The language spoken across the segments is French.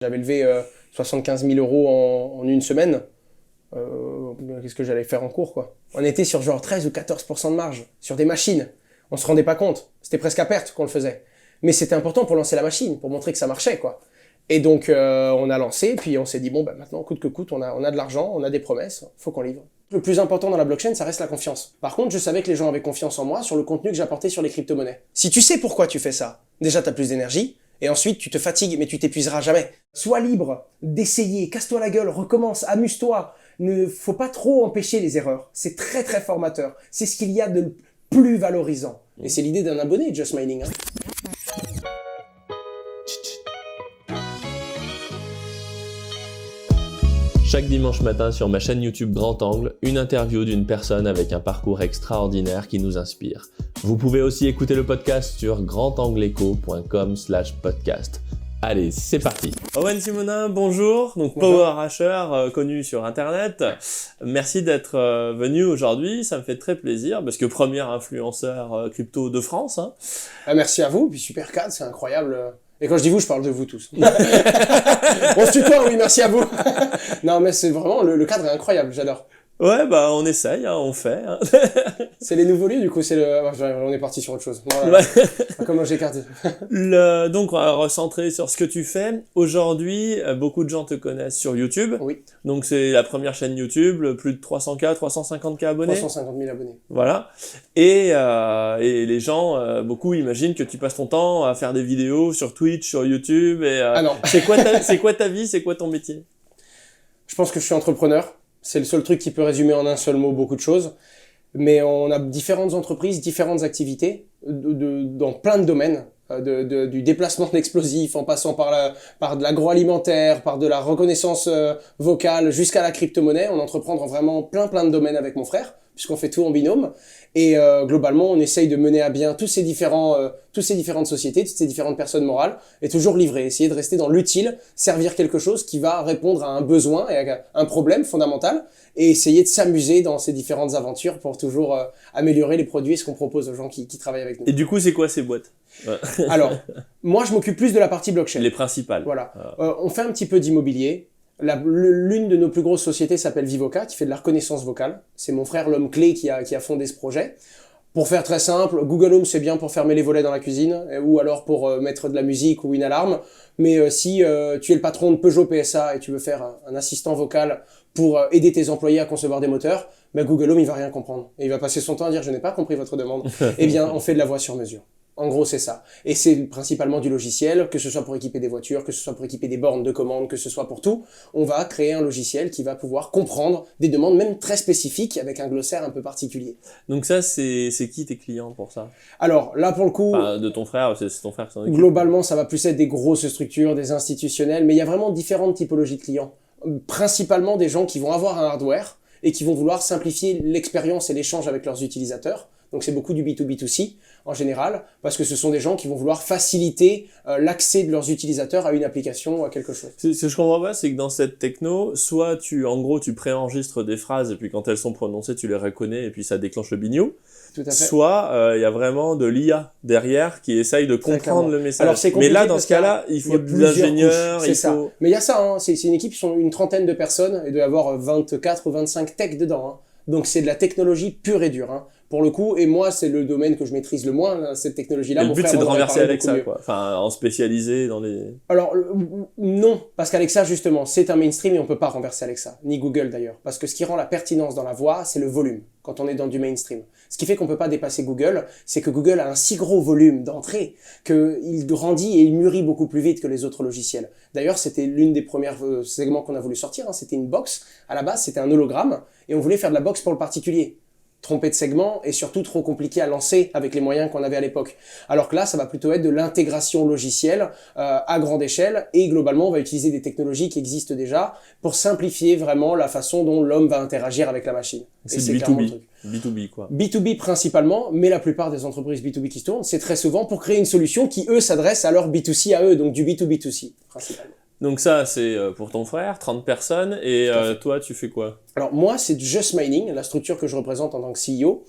J'avais levé 75 000 euros en une semaine. Qu'est-ce que j'allais faire en cours, quoi. On était sur genre 13 ou 14% de marge, sur des machines. On se rendait pas compte. C'était presque à perte qu'on le faisait. Mais c'était important pour lancer la machine, pour montrer que ça marchait, quoi. Et donc, on a lancé, puis on s'est dit, bon, maintenant, coûte que coûte, on a de l'argent, on a des promesses, faut qu'on livre. Le plus important dans la blockchain, ça reste la confiance. Par contre, je savais que les gens avaient confiance en moi sur le contenu que j'apportais sur les crypto-monnaies. Si tu sais pourquoi tu fais ça, déjà, t'as plus d'énergie, et ensuite, tu te fatigues, mais tu t'épuiseras jamais. Sois libre d'essayer, casse-toi la gueule, recommence, amuse-toi. Ne faut pas trop empêcher les erreurs. C'est très très formateur. C'est ce qu'il y a de plus valorisant. Et c'est l'idée d'un abonné, Just Mining. Chaque dimanche matin sur ma chaîne YouTube Grand Angle, une interview d'une personne avec un parcours extraordinaire qui nous inspire. Vous pouvez aussi écouter le podcast sur grandangleeco.com/podcast. Allez, c'est parti. Owen Simonin, bonjour. Donc Bonjour. Power Hasher, connu sur Internet. Merci d'être venu aujourd'hui. Ça me fait très plaisir parce que premier influenceur crypto de France. Hein. Merci à vous, puis super cadre, c'est incroyable. Et quand je dis vous, je parle de vous tous. On se tutoie, oui, merci à vous. Non, mais c'est vraiment, le cadre est incroyable, j'adore. Ouais, bah on essaye, hein, on fait. Hein. C'est les nouveaux lieux, du coup, on est parti sur autre chose. Voilà. Comment j'ai écarté. Donc, on va recentrer sur ce que tu fais. Aujourd'hui, beaucoup de gens te connaissent sur YouTube. Oui. Donc, c'est la première chaîne YouTube, plus de 300K, 350K abonnés. 350 000 abonnés. Voilà. Et les gens, beaucoup imaginent que tu passes ton temps à faire des vidéos sur Twitch, sur YouTube. Ah non. C'est quoi ta vie? C'est quoi ton métier? Je pense que je suis entrepreneur. C'est le seul truc qui peut résumer en un seul mot beaucoup de choses. Mais on a différentes entreprises, différentes activités dans plein de domaines. Du déplacement d'explosifs en passant par de l'agroalimentaire, par de la reconnaissance vocale jusqu'à la crypto-monnaie. On entreprend dans vraiment plein de domaines avec mon frère, puisqu'on fait tout en binôme. Et globalement, on essaye de mener à bien toutes ces différentes sociétés, toutes ces différentes personnes morales, et toujours livrer, essayer de rester dans l'utile, servir quelque chose qui va répondre à un besoin et à un problème fondamental, et essayer de s'amuser dans ces différentes aventures pour toujours améliorer les produits et ce qu'on propose aux gens qui travaillent avec nous. Et du coup, c'est quoi ces boîtes? Alors, moi, je m'occupe plus de la partie blockchain. Les principales. Voilà. On fait un petit peu d'immobilier. L'une de nos plus grosses sociétés s'appelle Vivoca, qui fait de la reconnaissance vocale. C'est mon frère, l'homme clé, qui a fondé ce projet. Pour faire très simple, Google Home, c'est bien pour fermer les volets dans la cuisine, ou alors pour mettre de la musique ou une alarme. Mais si tu es le patron de Peugeot PSA et tu veux faire un assistant vocal pour aider tes employés à concevoir des moteurs, ben Google Home, il va rien comprendre. Et il va passer son temps à dire « je n'ai pas compris votre demande ». Eh bien, on fait de la voix sur mesure. En gros, c'est ça. Et c'est principalement du logiciel, que ce soit pour équiper des voitures, que ce soit pour équiper des bornes de commande, que ce soit pour tout. On va créer un logiciel qui va pouvoir comprendre des demandes même très spécifiques avec un glossaire un peu particulier. Donc ça, c'est qui tes clients pour ça? Alors, là, pour le coup... de ton frère, c'est ton frère qui s'en occupe. Globalement, ça va plus être des grosses structures, des institutionnels, mais il y a vraiment différentes typologies de clients. Principalement des gens qui vont avoir un hardware et qui vont vouloir simplifier l'expérience et l'échange avec leurs utilisateurs. Donc c'est beaucoup du B2B2C en général, parce que ce sont des gens qui vont vouloir faciliter l'accès de leurs utilisateurs à une application ou à quelque chose. Ce que je comprends pas, c'est que dans cette techno, soit tu préenregistres des phrases et puis quand elles sont prononcées, tu les reconnais et puis ça déclenche le bignou. Tout à fait. Soit il y a vraiment de l'IA derrière qui essaye de comprendre le message. Alors, c'est mais là, dans ce cas-là, il faut de l'ingénieur, c'est ça. Mais il y a ça, hein. C'est une équipe, ils sont une trentaine de personnes et il doit y avoir 24 ou 25 techs dedans. Hein. Donc c'est de la technologie pure et dure. Hein. Pour le coup, et moi, c'est le domaine que je maîtrise le moins, hein, cette technologie-là. Et le but, c'est de renverser Alexa, quoi. Enfin, en spécialisé dans les... Alors, non, parce qu'Alexa, justement, c'est un mainstream et on peut pas renverser Alexa, ni Google d'ailleurs. Parce que ce qui rend la pertinence dans la voix, c'est le volume, quand on est dans du mainstream. Ce qui fait qu'on peut pas dépasser Google, c'est que Google a un si gros volume d'entrée qu'il grandit et il mûrit beaucoup plus vite que les autres logiciels. D'ailleurs, c'était l'une des premières segments qu'on a voulu sortir, hein, c'était une box. À la base, c'était un hologramme, et on voulait faire de la box pour le particulier. Trompé de segment et surtout trop compliqué à lancer avec les moyens qu'on avait à l'époque. Alors que là, ça va plutôt être de l'intégration logicielle à grande échelle et globalement, on va utiliser des technologies qui existent déjà pour simplifier vraiment la façon dont l'homme va interagir avec la machine. C'est du B2B. B2B, quoi. B2B principalement, mais la plupart des entreprises B2B qui se tournent, c'est très souvent pour créer une solution qui, eux, s'adresse à leur B2C à eux, donc du B2B2C, principalement. Donc ça, c'est pour ton frère, 30 personnes, et toi, tu fais quoi? Alors moi, c'est Just Mining, la structure que je représente en tant que CEO.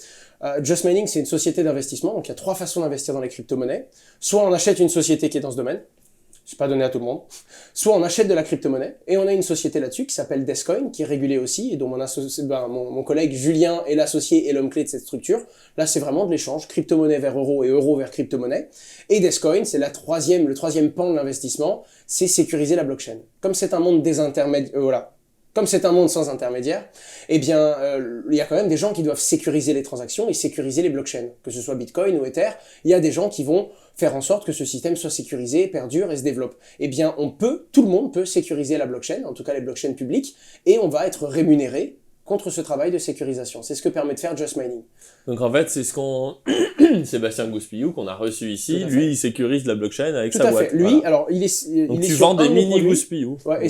Just Mining, c'est une société d'investissement, donc il y a 3 façons d'investir dans les crypto-monnaies. Soit on achète une société qui est dans ce domaine, c'est pas donné à tout le monde, soit on achète de la crypto-monnaie, et on a une société là-dessus qui s'appelle Descoin, qui est régulée aussi, et dont mon collègue Julien est l'associé et l'homme clé de cette structure. Là, c'est vraiment de l'échange, crypto-monnaie vers euro et euro vers crypto-monnaie. Et Descoin, c'est le troisième pan de l'investissement, c'est sécuriser la blockchain. Comme c'est un monde comme c'est un monde sans intermédiaire, eh bien, il y a quand même des gens qui doivent sécuriser les transactions et sécuriser les blockchains. Que ce soit Bitcoin ou Ether, il y a des gens qui vont faire en sorte que ce système soit sécurisé, perdure et se développe. Eh bien, tout le monde peut sécuriser la blockchain, en tout cas les blockchains publiques, et on va être rémunéré contre ce travail de sécurisation. C'est ce que permet de faire Just Mining. Donc en fait, c'est ce qu'on Sébastien Gouspillou qu'on a reçu ici, lui il sécurise la blockchain avec sa boîte. Tout à fait. Lui, voilà. alors il est Donc il est tu sur vends un des de nos mini produits. Gouspillou. Ouais,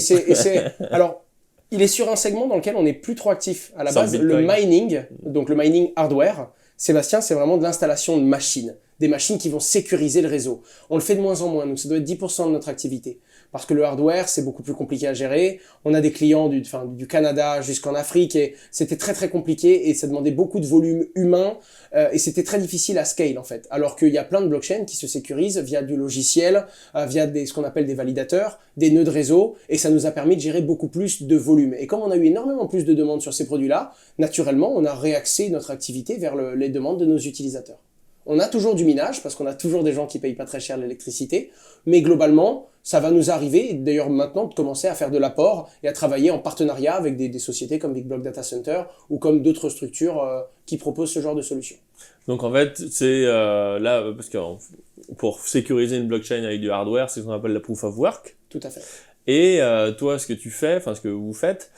alors il est sur un segment dans lequel on n'est plus trop actif. À la Sans base, Bitcoin. le mining, donc le mining hardware, Sébastien, c'est vraiment de l'installation de machines. Des machines qui vont sécuriser le réseau. On le fait de moins en moins, donc ça doit être 10% de notre activité. Parce que le hardware, c'est beaucoup plus compliqué à gérer. On a des clients du Canada jusqu'en Afrique et c'était très très compliqué et ça demandait beaucoup de volume humain et c'était très difficile à scale en fait. Alors qu'il y a plein de blockchains qui se sécurisent via du logiciel, via ce qu'on appelle des validateurs, des nœuds de réseau et ça nous a permis de gérer beaucoup plus de volume. Et comme on a eu énormément plus de demandes sur ces produits-là, naturellement, on a réaxé notre activité vers les demandes de nos utilisateurs. On a toujours du minage, parce qu'on a toujours des gens qui payent pas très cher l'électricité, mais globalement, ça va nous arriver, d'ailleurs maintenant, de commencer à faire de l'apport et à travailler en partenariat avec des sociétés comme Big Block Data Center ou comme d'autres structures qui proposent ce genre de solutions. Donc en fait, c'est là, parce que pour sécuriser une blockchain avec du hardware, c'est ce qu'on appelle la proof of work. Tout à fait. Et toi, ce que tu fais, enfin ce que vous faites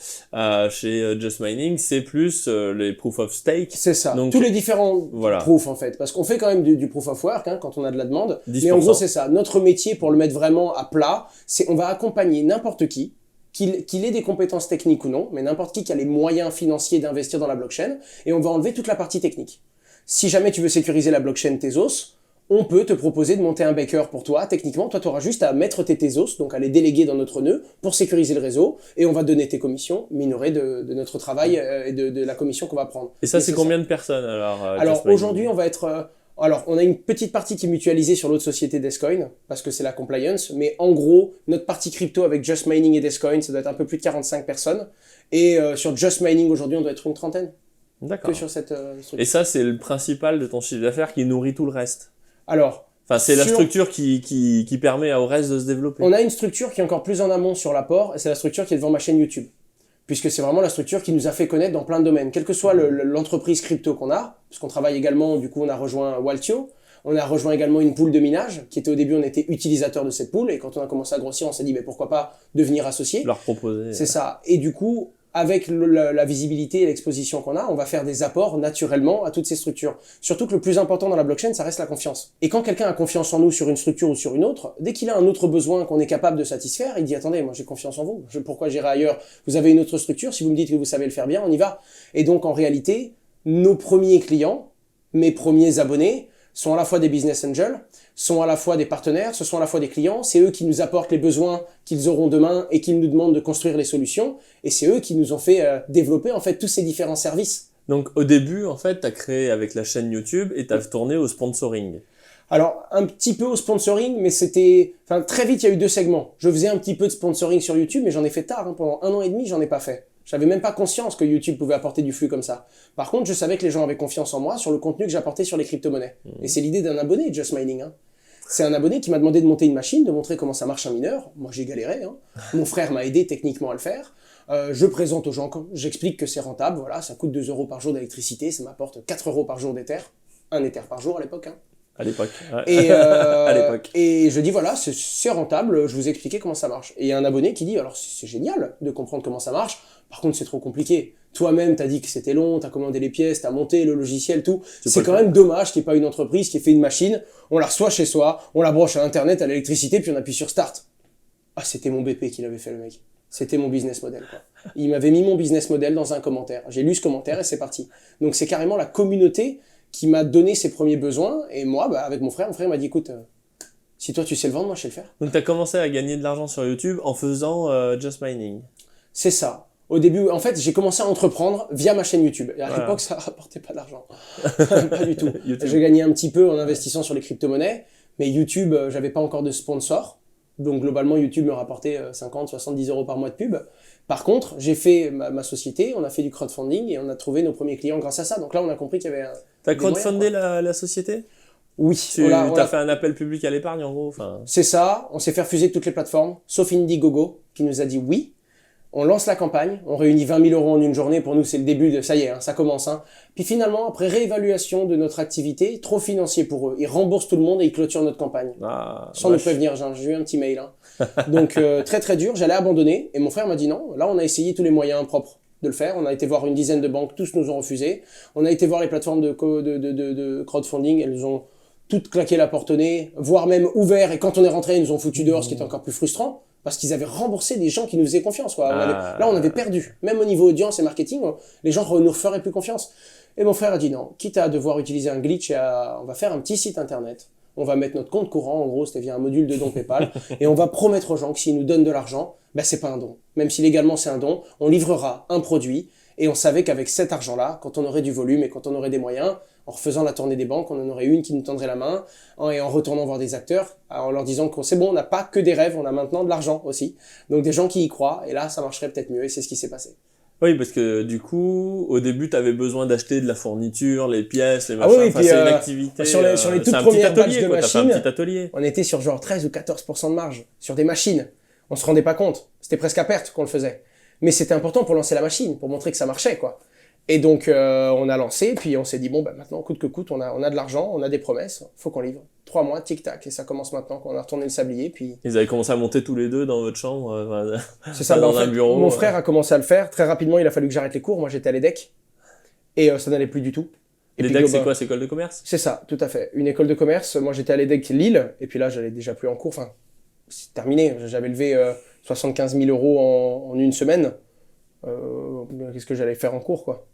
chez Just Mining, c'est plus les proof of stake. C'est ça. Donc, tous les différents voilà. proofs en fait, parce qu'on fait quand même du proof of work quand on a de la demande. 10%. Mais en gros, c'est ça. Notre métier, pour le mettre vraiment à plat, c'est on va accompagner n'importe qui. Qu'il ait des compétences techniques ou non, mais n'importe qui a les moyens financiers d'investir dans la blockchain, et on va enlever toute la partie technique. Si jamais tu veux sécuriser la blockchain Tezos, on peut te proposer de monter un backer pour toi. Techniquement, toi, tu auras juste à mettre tes Tezos, donc à les déléguer dans notre nœud pour sécuriser le réseau, et on va donner tes commissions minorées de notre travail et de la commission qu'on va prendre. Et ça, c'est combien de personnes alors Alors aujourd'hui, on va être... alors, on a une petite partie qui est mutualisée sur l'autre société Descoin, parce que c'est la compliance, mais en gros, notre partie crypto avec Just Mining et Descoin, ça doit être un peu plus de 45 personnes, et sur Just Mining aujourd'hui, on doit être une trentaine. D'accord. Que sur cette structure. Et ça, c'est le principal de ton chiffre d'affaires qui nourrit tout le reste. Alors, enfin, c'est la structure qui permet au reste de se développer. On a une structure qui est encore plus en amont sur l'apport, et c'est la structure qui est devant ma chaîne YouTube. Puisque c'est vraiment la structure qui nous a fait connaître dans plein de domaines. Quelle que soit l'entreprise crypto qu'on a, parce qu'on travaille également, du coup on a rejoint Waltio, on a rejoint également une pool de minage, qui était au début, on était utilisateur de cette pool, et quand on a commencé à grossir, on s'est dit, mais pourquoi pas devenir associé. Leur proposer. C'est ça. Et du coup, avec la visibilité et l'exposition qu'on a, on va faire des apports naturellement à toutes ces structures. Surtout que le plus important dans la blockchain, ça reste la confiance. Et quand quelqu'un a confiance en nous sur une structure ou sur une autre, dès qu'il a un autre besoin qu'on est capable de satisfaire, il dit « Attendez, moi j'ai confiance en vous, pourquoi j'irai ailleurs? Vous avez une autre structure, si vous me dites que vous savez le faire bien, on y va. » Et donc en réalité, nos premiers clients, mes premiers abonnés, sont à la fois des business angels, sont à la fois des partenaires, ce sont à la fois des clients, c'est eux qui nous apportent les besoins qu'ils auront demain et qui nous demandent de construire les solutions, et c'est eux qui nous ont fait développer en fait tous ces différents services. Donc au début, en fait, tu as créé avec la chaîne YouTube et tu as tourné au sponsoring. Alors, un petit peu au sponsoring, mais c'était... Enfin, très vite, il y a eu deux segments. Je faisais un petit peu de sponsoring sur YouTube, mais j'en ai fait tard. Pendant 1 an et demi, j'en ai pas fait. J'avais même pas conscience que YouTube pouvait apporter du flux comme ça. Par contre, je savais que les gens avaient confiance en moi sur le contenu que j'apportais sur les crypto-monnaies. Et c'est l'idée d'un abonné, Just Mining. C'est un abonné qui m'a demandé de monter une machine, de montrer comment ça marche un mineur. Moi, j'ai galéré. Mon frère m'a aidé techniquement à le faire. Je présente aux gens, j'explique que c'est rentable. Voilà, ça coûte 2 € par jour d'électricité. Ça m'apporte 4 € par jour d'Ether. 1 Ether par jour à l'époque. À l'époque. Ouais. Et, à l'époque. Et je dis voilà, c'est rentable, je vous ai expliqué comment ça marche. Et il y a un abonné qui dit alors c'est génial de comprendre comment ça marche, par contre c'est trop compliqué. Toi-même t'as dit que c'était long, t'as commandé les pièces, t'as monté le logiciel, tout. C'est quand même dommage qu'il n'y ait pas une entreprise qui ait fait une machine, on la reçoit chez soi, on la branche à internet, à l'électricité, puis on appuie sur start. Ah c'était mon BP qui l'avait fait le mec. C'était mon business model, quoi. Il m'avait mis mon business model dans un commentaire. J'ai lu ce commentaire et c'est parti. Donc c'est carrément la communauté qui m'a donné ses premiers besoins, et moi, avec mon frère m'a dit, écoute, si toi tu sais le vendre, moi je sais le faire. Donc tu as commencé à gagner de l'argent sur YouTube en faisant Just Mining. C'est ça. Au début, en fait, j'ai commencé à entreprendre via ma chaîne YouTube. Et à l'époque, ça rapportait pas d'argent. Pas du tout. J'ai gagné un petit peu en investissant sur les crypto-monnaies, mais YouTube, j'avais pas encore de sponsor. Donc globalement, YouTube me rapportait 50, 70 euros par mois de pub. Par contre, j'ai fait ma société, on a fait du crowdfunding et on a trouvé nos premiers clients grâce à ça. Donc là, on a compris qu'il y avait T'as crowdfundé la société? Oui. T'as fait un appel public à l'épargne en gros, enfin. C'est ça, on s'est fait refuser de toutes les plateformes, sauf Indiegogo, qui nous a dit oui. On lance la campagne, on réunit 20 000 euros en une journée, pour nous c'est le début de, ça y est, hein, ça commence. Hein. Puis finalement, après réévaluation de notre activité, trop financier pour eux, ils remboursent tout le monde et ils clôturent notre campagne. Sans nous prévenir, j'ai eu un petit mail. Hein. Donc très très dur, j'allais abandonner, et mon frère m'a dit non, là on a essayé tous les moyens propres de le faire, on a été voir une dizaine de banques, tous nous ont refusé, on a été voir les plateformes de crowdfunding, elles nous ont toutes claqué la porte au nez, voire même ouvert, et quand on est rentré, ils nous ont foutu dehors, ce qui était encore plus frustrant. Parce qu'ils avaient remboursé des gens qui nous faisaient confiance. Quoi. Là, on avait perdu. Même au niveau audience et marketing, les gens ne nous feraient plus confiance. Et mon frère a dit non, quitte à devoir utiliser un glitch, on va faire un petit site internet. On va mettre notre compte courant, en gros, c'était via un module de don PayPal. Et on va promettre aux gens que s'ils nous donnent de l'argent, ben, c'est pas un don. Même si légalement c'est un don, on livrera un produit. Et on savait qu'avec cet argent-là, quand on aurait du volume et quand on aurait des moyens, en refaisant la tournée des banques, on en aurait une qui nous tendrait la main, et en retournant voir des acteurs, en leur disant que c'est bon, on n'a pas que des rêves, on a maintenant de l'argent aussi. Donc des gens qui y croient, et là, ça marcherait peut-être mieux, et c'est ce qui s'est passé. Oui, parce que du coup, au début, tu avais besoin d'acheter de la fourniture, les pièces, les machins. Ah oui, enfin, c'est une activité. Sur les toutes premières batches de machines, un petit atelier. On était sur genre 13 ou 14% de marge sur des machines. On se rendait pas compte. C'était presque à perte qu'on le faisait. Mais c'était important pour lancer la machine, pour montrer que ça marchait, quoi. Et donc, on a lancé, puis on s'est dit, bon, bah, maintenant, coûte que coûte, on a de l'argent, on a des promesses, faut qu'on livre. 3 mois, tic-tac, et ça commence maintenant, quand on a retourné le sablier, puis... Ils avaient commencé à monter tous les deux dans votre chambre, c'est ça, dans un bureau. Mon frère a commencé à le faire, très rapidement, il a fallu que j'arrête les cours, moi j'étais à l'EDEC, et ça n'allait plus du tout. L'EDEC, c'est quoi, c'est école de commerce? C'est ça, tout à fait. Une école de commerce, moi j'étais à l'EDEC Lille, et puis là, j'allais déjà plus en cours, enfin, c'est terminé, j'avais levé 75 000 euros en une semaine. Qu'est-ce que j'allais faire en cours, quoi.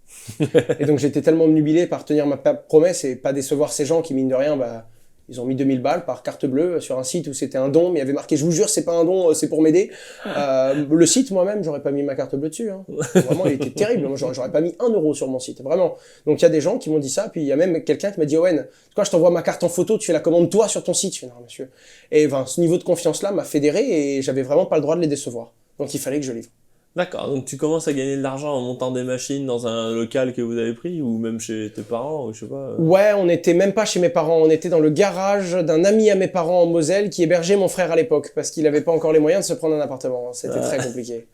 Et donc j'étais tellement obnubilé par tenir ma promesse et pas décevoir ces gens qui, mine de rien, bah, ils ont mis 2000 balles par carte bleue sur un site où c'était un don, mais il y avait marqué, je vous jure, c'est pas un don, c'est pour m'aider. Le site, moi-même, j'aurais pas mis ma carte bleue dessus. Hein. Vraiment, il était terrible. Moi, j'aurais pas mis 1 euro sur mon site, vraiment. Donc il y a des gens qui m'ont dit ça, puis il y a même quelqu'un qui m'a dit, Owen, quoi, je t'envoie ma carte en photo, tu fais la commande toi sur ton site. Je fais, non, monsieur. Et enfin, ce niveau de confiance-là m'a fédéré et j'avais vraiment pas le droit de les décevoir. Donc il fallait que je livre. D'accord, donc tu commences à gagner de l'argent en montant des machines dans un local que vous avez pris ou même chez tes parents ou je sais pas. Ouais, on était même pas chez mes parents, on était dans le garage d'un ami à mes parents en Moselle qui hébergeait mon frère à l'époque parce qu'il avait pas encore les moyens de se prendre un appartement, c'était très compliqué.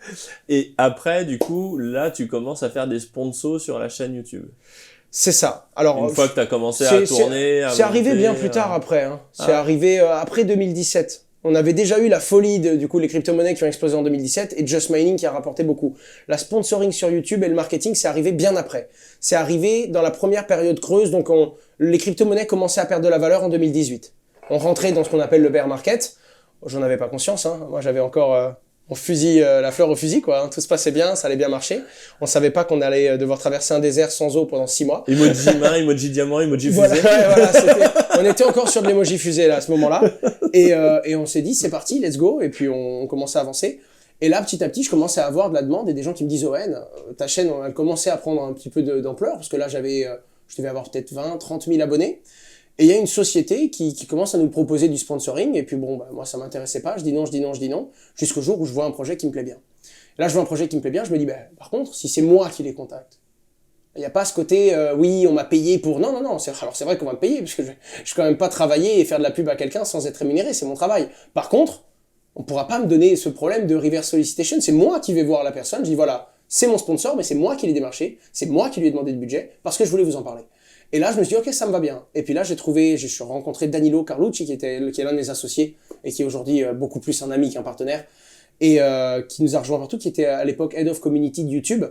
Et après, du coup, là tu commences à faire des sponsors sur la chaîne YouTube. C'est ça. Alors, une fois que tu as commencé à tourner... C'est arrivé bien plus tard après, hein. C'est arrivé après 2017. On avait déjà eu la folie du coup les crypto-monnaies qui ont explosé en 2017 et Just Mining qui a rapporté beaucoup. La sponsoring sur YouTube et le marketing, c'est arrivé bien après. C'est arrivé dans la première période creuse, donc les crypto-monnaies commençaient à perdre de la valeur en 2018. On rentrait dans ce qu'on appelle le bear market. J'en avais pas conscience, hein. Moi j'avais encore mon fusil, la fleur au fusil, quoi. Tout se passait bien, ça allait bien marcher. On savait pas qu'on allait devoir traverser un désert sans eau pendant 6 mois. Emoji main, emoji diamant, emoji fusée. Voilà, on était encore sur de l'emoji fusée là à ce moment-là. Et on s'est dit c'est parti, let's go. Et puis on commençait à avancer. Et là, petit à petit, je commençais à avoir de la demande et des gens qui me disent Owen, ta chaîne, elle commençait à prendre un petit peu d'ampleur parce que là, je devais avoir peut-être 20, 30 000 abonnés. Et il y a une société qui commence à nous proposer du sponsoring, et puis bon, bah, moi ça m'intéressait pas, je dis non, jusqu'au jour où je vois un projet qui me plaît bien. Et là je vois un projet qui me plaît bien, je me dis, bah, par contre, si c'est moi qui les contacte, il n'y a pas ce côté, oui, on m'a payé pour... Non, alors c'est vrai qu'on va me payer, parce que je vais quand même pas travailler et faire de la pub à quelqu'un sans être rémunéré, c'est mon travail. Par contre, on pourra pas me donner ce problème de reverse solicitation, c'est moi qui vais voir la personne, je dis voilà, c'est mon sponsor, mais c'est moi qui l'ai démarché, c'est moi qui lui ai demandé de budget, parce que je voulais vous en parler. Et là, je me suis dit, ok, ça me va bien. Et puis là, je suis rencontré Danilo Carlucci, qui est l'un de mes associés, et qui est aujourd'hui beaucoup plus un ami qu'un partenaire, et qui nous a rejoint partout, qui était à l'époque Head of Community de YouTube,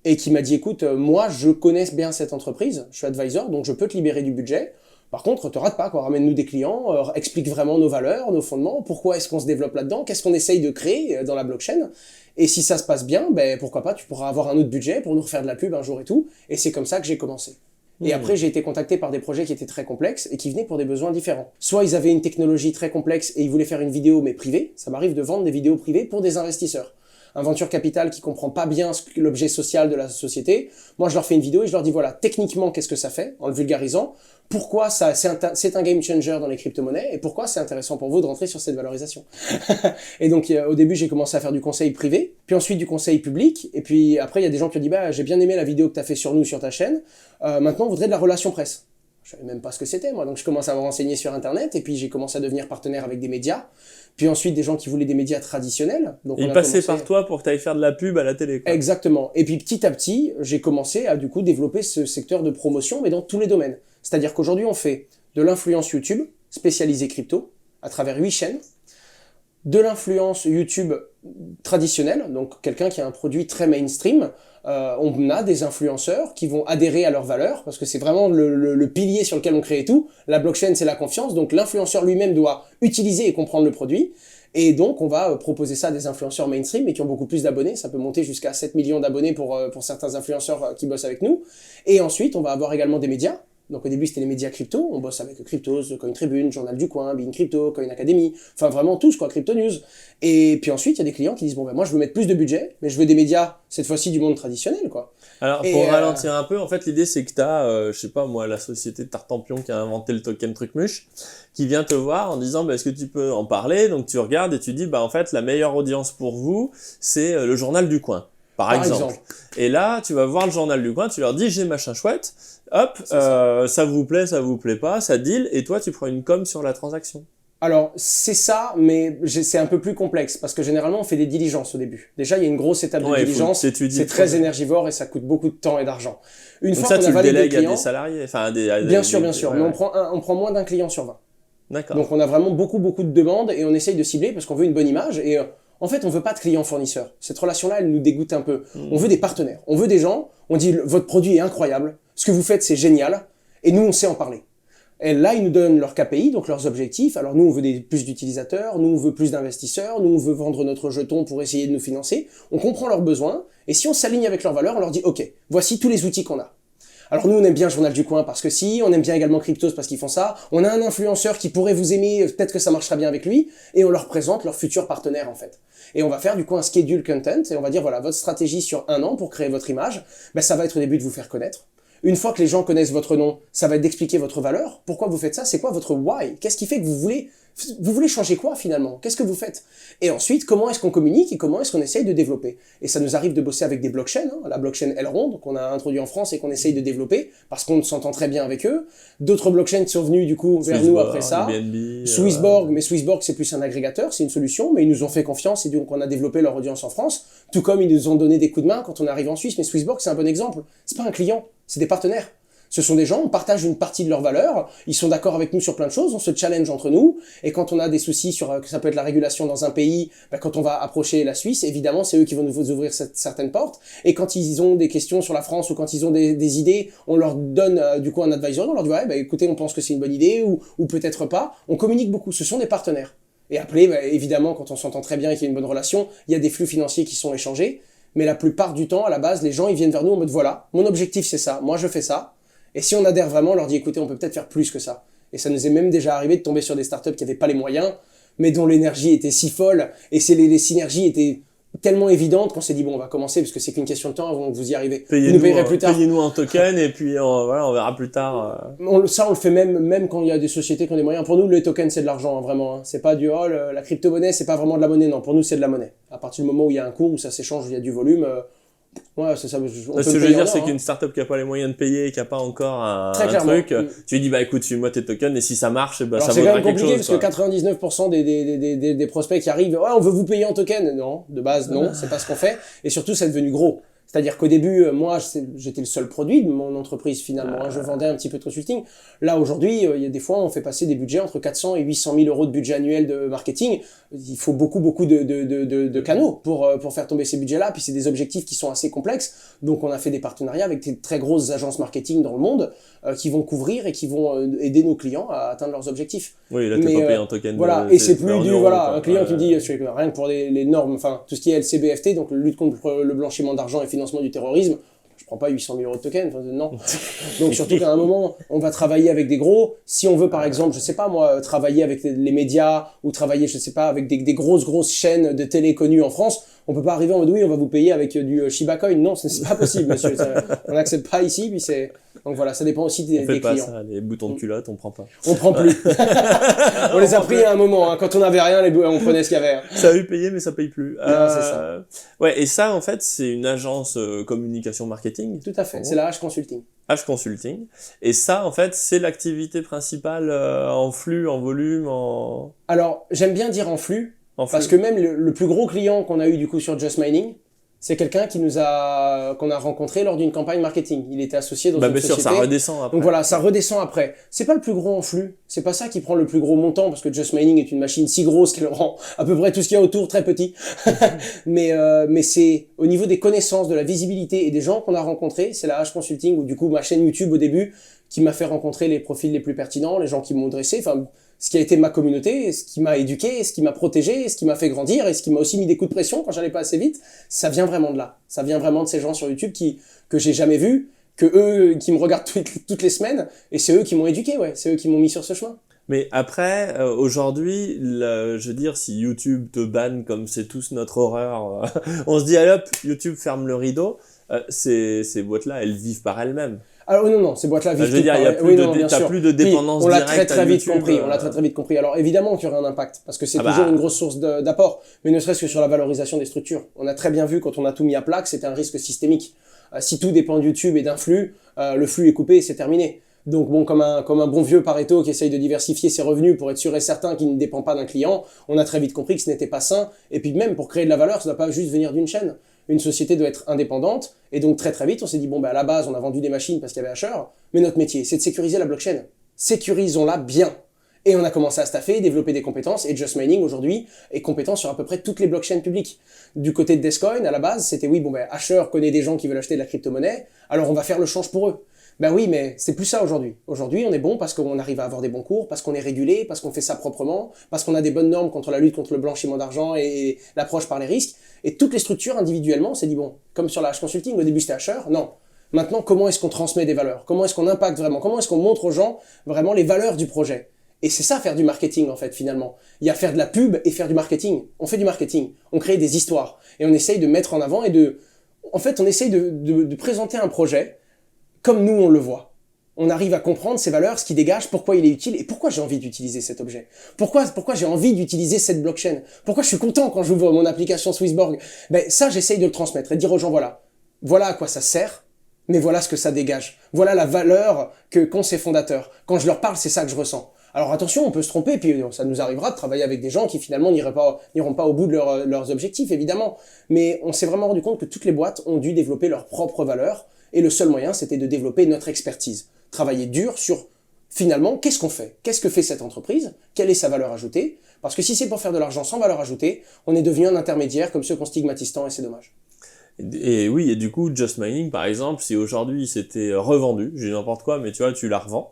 et qui m'a dit, écoute, moi, je connais bien cette entreprise, je suis advisor, donc je peux te libérer du budget. Par contre, te rate pas, quoi. Ramène-nous des clients, explique vraiment nos valeurs, nos fondements, pourquoi est-ce qu'on se développe là-dedans, qu'est-ce qu'on essaye de créer dans la blockchain. Et si ça se passe bien, ben, pourquoi pas, tu pourras avoir un autre budget pour nous refaire de la pub un jour et tout. Et c'est comme ça que j'ai commencé. Et après, j'ai été contacté par des projets qui étaient très complexes et qui venaient pour des besoins différents. Soit ils avaient une technologie très complexe et ils voulaient faire une vidéo mais privée. Ça m'arrive de vendre des vidéos privées pour des investisseurs. un venture capital qui comprend pas bien l'objet social de la société. Moi, je leur fais une vidéo et je leur dis, voilà, techniquement, qu'est-ce que ça fait, en le vulgarisant, pourquoi c'est un game changer dans les crypto-monnaies et pourquoi c'est intéressant pour vous de rentrer sur cette valorisation. Et donc, au début, j'ai commencé à faire du conseil privé, puis ensuite du conseil public, et puis après, il y a des gens qui ont dit, bah, j'ai bien aimé la vidéo que tu as fait sur nous, sur ta chaîne, maintenant, on voudrait de la relation presse. Je savais même pas ce que c'était, moi. Donc, je commence à me renseigner sur Internet, et puis j'ai commencé à devenir partenaire avec des médias, puis ensuite des gens qui voulaient des médias traditionnels. Donc, ils passaient par toi pour que tu ailles faire de la pub à la télé, quoi. Exactement. Et puis, petit à petit, j'ai commencé à, du coup, développer ce secteur de promotion, mais dans tous les domaines. C'est-à-dire qu'aujourd'hui, on fait de l'influence YouTube, spécialisée crypto, à travers 8 chaînes, de l'influence YouTube traditionnelle, donc quelqu'un qui a un produit très mainstream. On a des influenceurs qui vont adhérer à leurs valeurs, parce que c'est vraiment le pilier sur lequel on crée tout. La blockchain, c'est la confiance, donc l'influenceur lui-même doit utiliser et comprendre le produit. Et donc, on va proposer ça à des influenceurs mainstream, mais qui ont beaucoup plus d'abonnés. Ça peut monter jusqu'à 7 millions d'abonnés pour certains influenceurs qui bossent avec nous. Et ensuite, on va avoir également des médias. Donc au début, c'était les médias crypto. On bosse avec Cryptos, Coin Tribune, Journal du Coin, Bean Crypto, Coin Academy. Enfin, vraiment tous, quoi, Crypto News. Et puis ensuite, il y a des clients qui disent, bon, ben, moi, je veux mettre plus de budget, mais je veux des médias, cette fois-ci, du monde traditionnel, quoi. Alors, pour ralentir un peu, en fait, l'idée, c'est que t'as, je sais pas, moi, la société de Tartampion qui a inventé le token Trucmuche, qui vient te voir en disant, bah, est-ce que tu peux en parler? Donc, tu regardes et tu dis, bah, en fait, la meilleure audience pour vous, c'est le Journal du Coin. Par exemple. Et là, tu vas voir le Journal du Coin, tu leur dis, j'ai machin chouette, hop, ça vous plaît pas, ça deal, et toi, tu prends une com sur la transaction. Alors, c'est ça, mais c'est un peu plus complexe, parce que généralement, on fait des diligences au début. Déjà, il y a une grosse étape de diligence, c'est très énergivore et ça coûte beaucoup de temps et d'argent. Une Donc fois ça, qu'on a validé délègues des clients, à des salariés, enfin à bien sûr, mais ouais. on prend moins d'un client sur 20. D'accord. Donc, on a vraiment beaucoup de demandes et on essaye de cibler parce qu'on veut une bonne image et en fait, on veut pas de clients-fournisseurs. Cette relation-là, elle nous dégoûte un peu. On veut des partenaires. On veut des gens, on dit, votre produit est incroyable, ce que vous faites, c'est génial, et nous, on sait en parler. Et là, ils nous donnent leurs KPI, donc leurs objectifs. Alors nous, on veut plus d'utilisateurs, nous, on veut plus d'investisseurs, nous, on veut vendre notre jeton pour essayer de nous financer. On comprend leurs besoins, et si on s'aligne avec leurs valeurs, on leur dit, OK, voici tous les outils qu'on a. Alors nous, on aime bien Journal du Coin parce que si, on aime bien également Cryptos parce qu'ils font ça, on a un influenceur qui pourrait vous aimer, peut-être que ça marchera bien avec lui, et on leur présente leur futur partenaire en fait. Et on va faire du coup un schedule content, et on va dire voilà, votre stratégie sur 1 an pour créer votre image, ben, ça va être au début de vous faire connaître. Une fois que les gens connaissent votre nom, ça va être d'expliquer votre valeur. Pourquoi vous faites ça? C'est quoi votre why? Qu'est-ce qui fait que vous voulez changer quoi finalement? Qu'est-ce que vous faites? Et ensuite, comment est-ce qu'on communique et comment est-ce qu'on essaye de développer? Et ça nous arrive de bosser avec des blockchains, hein, la blockchain Elrond qu'on a introduit en France et qu'on essaye de développer parce qu'on s'entend très bien avec eux. D'autres blockchains sont venus du coup vers nous après ça. BNB, Swissborg, mais Swissborg c'est plus un agrégateur, c'est une solution, mais ils nous ont fait confiance et donc on a développé leur audience en France. Tout comme ils nous ont donné des coups de main quand on arrive en Suisse. Mais Swissborg c'est un bon exemple. C'est pas un client, c'est des partenaires. Ce sont des gens, on partage une partie de leurs valeurs, ils sont d'accord avec nous sur plein de choses, on se challenge entre nous, et quand on a des soucis sur, que ça peut être la régulation dans un pays, ben quand on va approcher la Suisse, évidemment, c'est eux qui vont nous ouvrir certaines portes, et quand ils ont des questions sur la France, ou quand ils ont des idées, on leur donne, du coup, un advisory, on leur dit, ouais, ben écoutez, on pense que c'est une bonne idée, ou peut-être pas, on communique beaucoup, ce sont des partenaires. Et après, ben, évidemment, quand on s'entend très bien et qu'il y a une bonne relation, il y a des flux financiers qui sont échangés, mais la plupart du temps, à la base, les gens, ils viennent vers nous en mode, voilà, mon objectif c'est ça, moi je fais ça. Et si on adhère vraiment, on leur dit, écoutez, on peut peut-être faire plus que ça. Et ça nous est même déjà arrivé de tomber sur des startups qui n'avaient pas les moyens, mais dont l'énergie était si folle, et les synergies étaient tellement évidentes qu'on s'est dit, bon, on va commencer, parce que c'est qu'une question de temps avant que vous y arrivez. Vous nous payerez plus tard. Payez-nous en token, et puis voilà, on verra plus tard. Ça, on le fait même quand il y a des sociétés qui ont des moyens. Pour nous, les tokens, c'est de l'argent, hein, vraiment. Hein. C'est pas du, la crypto-monnaie, c'est pas vraiment de la monnaie, non. Pour nous, c'est de la monnaie. À partir du moment où il y a un cours, où ça s'échange, où il y a du volume... ouais, c'est ça. Ce que je veux dire, c'est qu'une startup qui a pas les moyens de payer et qui a pas encore un truc, tu lui dis, bah écoute, suis-moi tes tokens, et si ça marche, bah ça vaudra quelque chose. C'est quand même compliqué, parce que 99% des prospects qui arrivent, ouais, on veut vous payer en token. Non, de base, non, c'est pas ce qu'on fait. Et surtout, c'est devenu gros. C'est-à-dire qu'au début, moi, j'étais le seul produit de mon entreprise finalement. Je vendais un petit peu de consulting. Là, aujourd'hui, il y a des fois, on fait passer des budgets entre 400 et 800 000 euros de budget annuel de marketing. Il faut beaucoup de canaux pour faire tomber ces budgets-là. Puis c'est des objectifs qui sont assez complexes. Donc, on a fait des partenariats avec des très grosses agences marketing dans le monde qui vont couvrir et qui vont aider nos clients à atteindre leurs objectifs. Oui, là, t'es pas payé en token. Voilà, et c'est plus du, voilà, un client qui me dit, rien que pour les normes, enfin, tout ce qui est LCBFT, donc lutte contre le blanchiment d'argent et financement du terrorisme, je prends pas 800 000 euros de token, enfin, non. Donc surtout qu'à un moment, on va travailler avec des gros. Si on veut par exemple, je sais pas moi, travailler avec les médias ou travailler, je sais pas, avec des grosses chaînes de télé connues en France, On peut pas arriver en mode oui, on va vous payer avec du Shiba Coin. Non, c'est pas possible, monsieur. On n'accepte pas ici. Puis donc voilà, ça dépend aussi des On fait pas clients. ça, les boutons de culotte, on prend pas. On prend plus. On les a pris à un moment. Hein. Quand on avait rien, on prenait ce qu'il y avait. Hein. Ça a eu payé, mais ça paye plus. C'est ça. Ouais, et ça, en fait, c'est une agence communication marketing. Tout à fait. C'est la H Consulting. H Consulting. Et ça, en fait, c'est l'activité principale en flux, en volume, en... Alors, j'aime bien dire en flux. Parce flux. que même le plus gros client qu'on a eu du coup sur Just Mining, c'est quelqu'un qu'on a rencontré lors d'une campagne marketing. Il était associé dans une bien société. sûr, ça redescend après. Donc voilà, ça redescend après. C'est pas le plus gros en flux. C'est pas ça qui prend le plus gros montant parce que Just Mining est une machine si grosse qu'elle rend à peu près tout ce qu'il y a autour très petit. mais c'est au niveau des connaissances, de la visibilité et des gens qu'on a rencontrés. C'est la H Consulting ou du coup ma chaîne YouTube au début qui m'a fait rencontrer les profils les plus pertinents, les gens qui m'ont dressé. Enfin, ce qui a été ma communauté, ce qui m'a éduqué, ce qui m'a protégé, ce qui m'a fait grandir et ce qui m'a aussi mis des coups de pression quand j'allais pas assez vite, ça vient vraiment de là. Ça vient vraiment de ces gens sur YouTube que j'ai jamais vus, que eux, qui me regardent toutes les semaines, et c'est eux qui m'ont éduqué, ouais. C'est eux qui m'ont mis sur ce chemin. Mais après, aujourd'hui, je veux dire, si YouTube te banne comme c'est tous notre horreur, on se dit, allez hop, YouTube ferme le rideau, ces boîtes-là, elles vivent par elles-mêmes. Alors non, ces boîtes-là vivent. Je veux dire, il y a plus de dépendance on l'a directe très à vite YouTube, compris. On l'a très vite compris. Alors évidemment qu'il y aurait un impact parce que c'est toujours une grosse source d'apport, mais ne serait-ce que sur la valorisation des structures. On a très bien vu quand on a tout mis à plat que c'était un risque systémique. Si tout dépend de YouTube et d'un flux, le flux est coupé et c'est terminé. Donc bon, comme un bon vieux Pareto qui essaye de diversifier ses revenus pour être sûr et certain qu'il ne dépend pas d'un client, on a très vite compris que ce n'était pas sain. Et puis même pour créer de la valeur, ça ne doit pas juste venir d'une chaîne. Une société doit être indépendante, et donc très très vite on s'est dit bon à la base on a vendu des machines parce qu'il y avait Asher, mais notre métier c'est de sécuriser la blockchain. Sécurisons-la bien. Et on a commencé à staffer, développer des compétences, et Just Mining aujourd'hui est compétent sur à peu près toutes les blockchains publiques. Du côté de Descoin, à la base, c'était oui, Asher connaît des gens qui veulent acheter de la crypto-monnaie, alors on va faire le change pour eux. Ben oui, mais c'est plus ça aujourd'hui. Aujourd'hui, on est bon parce qu'on arrive à avoir des bons cours, parce qu'on est régulé, parce qu'on fait ça proprement, parce qu'on a des bonnes normes contre la lutte contre le blanchiment d'argent et l'approche par les risques. Et toutes les structures individuellement, on s'est dit bon, comme sur la H Consulting, au début c'était Asher, non. Maintenant, comment est-ce qu'on transmet des valeurs? Comment est-ce qu'on impacte vraiment? Comment est-ce qu'on montre aux gens vraiment les valeurs du projet? Et c'est ça faire du marketing en fait finalement. Il y a faire de la pub et faire du marketing. On fait du marketing, on crée des histoires et on essaye de mettre en avant en fait on essaye de présenter un projet comme nous on le voit. On arrive à comprendre ses valeurs, ce qui dégage, pourquoi il est utile et pourquoi j'ai envie d'utiliser cet objet. Pourquoi j'ai envie d'utiliser cette blockchain. Pourquoi je suis content quand j'ouvre mon application Swissborg. Ça j'essaye de le transmettre et de dire aux gens voilà à quoi ça sert, mais voilà ce que ça dégage. Voilà la valeur qu'ont ses fondateurs. Quand je leur parle, c'est ça que je ressens. Alors attention, on peut se tromper, puis ça nous arrivera de travailler avec des gens qui finalement n'iront pas au bout de leurs objectifs, évidemment. Mais on s'est vraiment rendu compte que toutes les boîtes ont dû développer leurs propres valeurs, et le seul moyen, c'était de développer notre expertise. Travailler dur sur, finalement, qu'est-ce qu'on fait? Qu'est-ce que fait cette entreprise? Quelle est sa valeur ajoutée? Parce que si c'est pour faire de l'argent sans valeur ajoutée, on est devenu un intermédiaire comme ceux qu'on stigmatise tant, et c'est dommage. Et oui, et du coup, Just Mining, par exemple, si aujourd'hui c'était revendu, j'ai n'importe quoi, mais tu vois, tu la revends,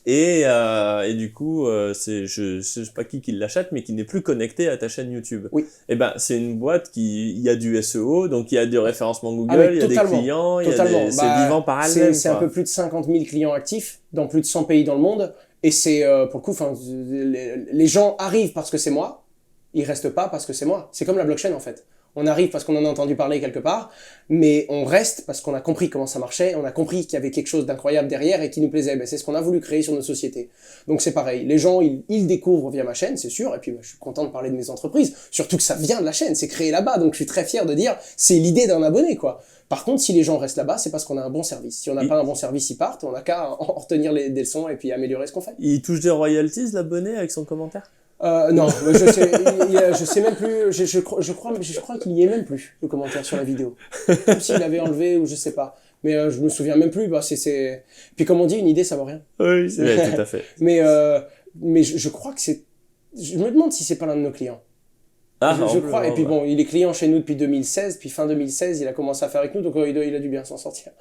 et du coup, je sais pas qui l'achète, mais qui n'est plus connecté à ta chaîne YouTube. Oui. Et c'est une boîte il y a du SEO, donc il y a du référencement Google, il y a des clients, c'est vivant par elle-même. C'est un peu plus de 50 000 clients actifs dans plus de 100 pays dans le monde, et c'est, pour le coup, les gens arrivent parce que c'est moi, ils restent pas parce que c'est moi. C'est comme la blockchain, en fait. On arrive parce qu'on en a entendu parler quelque part, mais on reste parce qu'on a compris comment ça marchait, on a compris qu'il y avait quelque chose d'incroyable derrière et qui nous plaisait. C'est ce qu'on a voulu créer sur nos sociétés. Donc c'est pareil, les gens, ils découvrent via ma chaîne, c'est sûr, et puis je suis content de parler de mes entreprises, surtout que ça vient de la chaîne, c'est créé là-bas, donc je suis très fier de dire, c'est l'idée d'un abonné, quoi. Par contre, si les gens restent là-bas, c'est parce qu'on a un bon service. Si on n'a pas un bon service, ils partent, on n'a qu'à en retenir des leçons et puis améliorer ce qu'on fait. Il touche des royalties, l'abonné, avec son commentaire? Non, je sais même plus, je crois qu'il y est même plus, le commentaire sur la vidéo. Comme s'il l'avait enlevé ou je sais pas. Mais je me souviens même plus, Puis comme on dit, une idée ça vaut rien. Oui, c'est vrai, tout à fait. Mais je crois que je me demande si c'est pas l'un de nos clients. Ah, je crois, et puis bon, il est client chez nous depuis 2016, puis fin 2016, il a commencé à faire avec nous, donc il a dû bien s'en sortir.